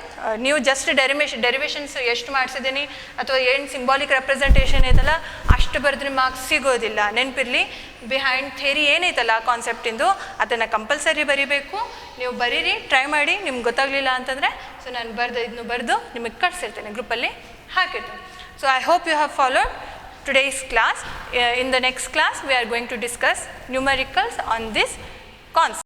Speaker 1: ನೀವು ಜಸ್ಟ್ ಡೆರಿವೇಷನ್ಸ್ ಎಷ್ಟು ಮಾಡಿಸಿದ್ದೀನಿ ಅಥವಾ ಏನು ಸಿಂಬಾಲಿಕ್ ರೆಪ್ರೆಸೆಂಟೇಷನ್ ಐತಲ್ಲ ಅಷ್ಟು ಬರೆದ್ರೆ ಮಾರ್ಕ್ಸ್ ಸಿಗೋದಿಲ್ಲ. ನೆನಪಿರಲಿ, ಬಿಹೈಂಡ್ ಥಿಯರಿ ಏನೈತಲ್ಲ ಆ ಕಾನ್ಸೆಪ್ಟಿಂದು ಅದನ್ನು ಕಂಪಲ್ಸರಿ ಬರೀಬೇಕು. ನೀವು ಬರೀರಿ, ಟ್ರೈ ಮಾಡಿ. ನಿಮ್ಗೆ ಗೊತ್ತಾಗಲಿಲ್ಲ ಅಂತಂದರೆ ಸೊ ನಾನು ಇದನ್ನು ಬರೆದು ನಿಮಗೆ ಕಳಿಸಿರ್ತೇನೆ, ಗ್ರೂಪಲ್ಲಿ ಹಾಕಿರ್ತೇನೆ. So I hope you have followed today's class. In the next class we are going to discuss numericals on this concept.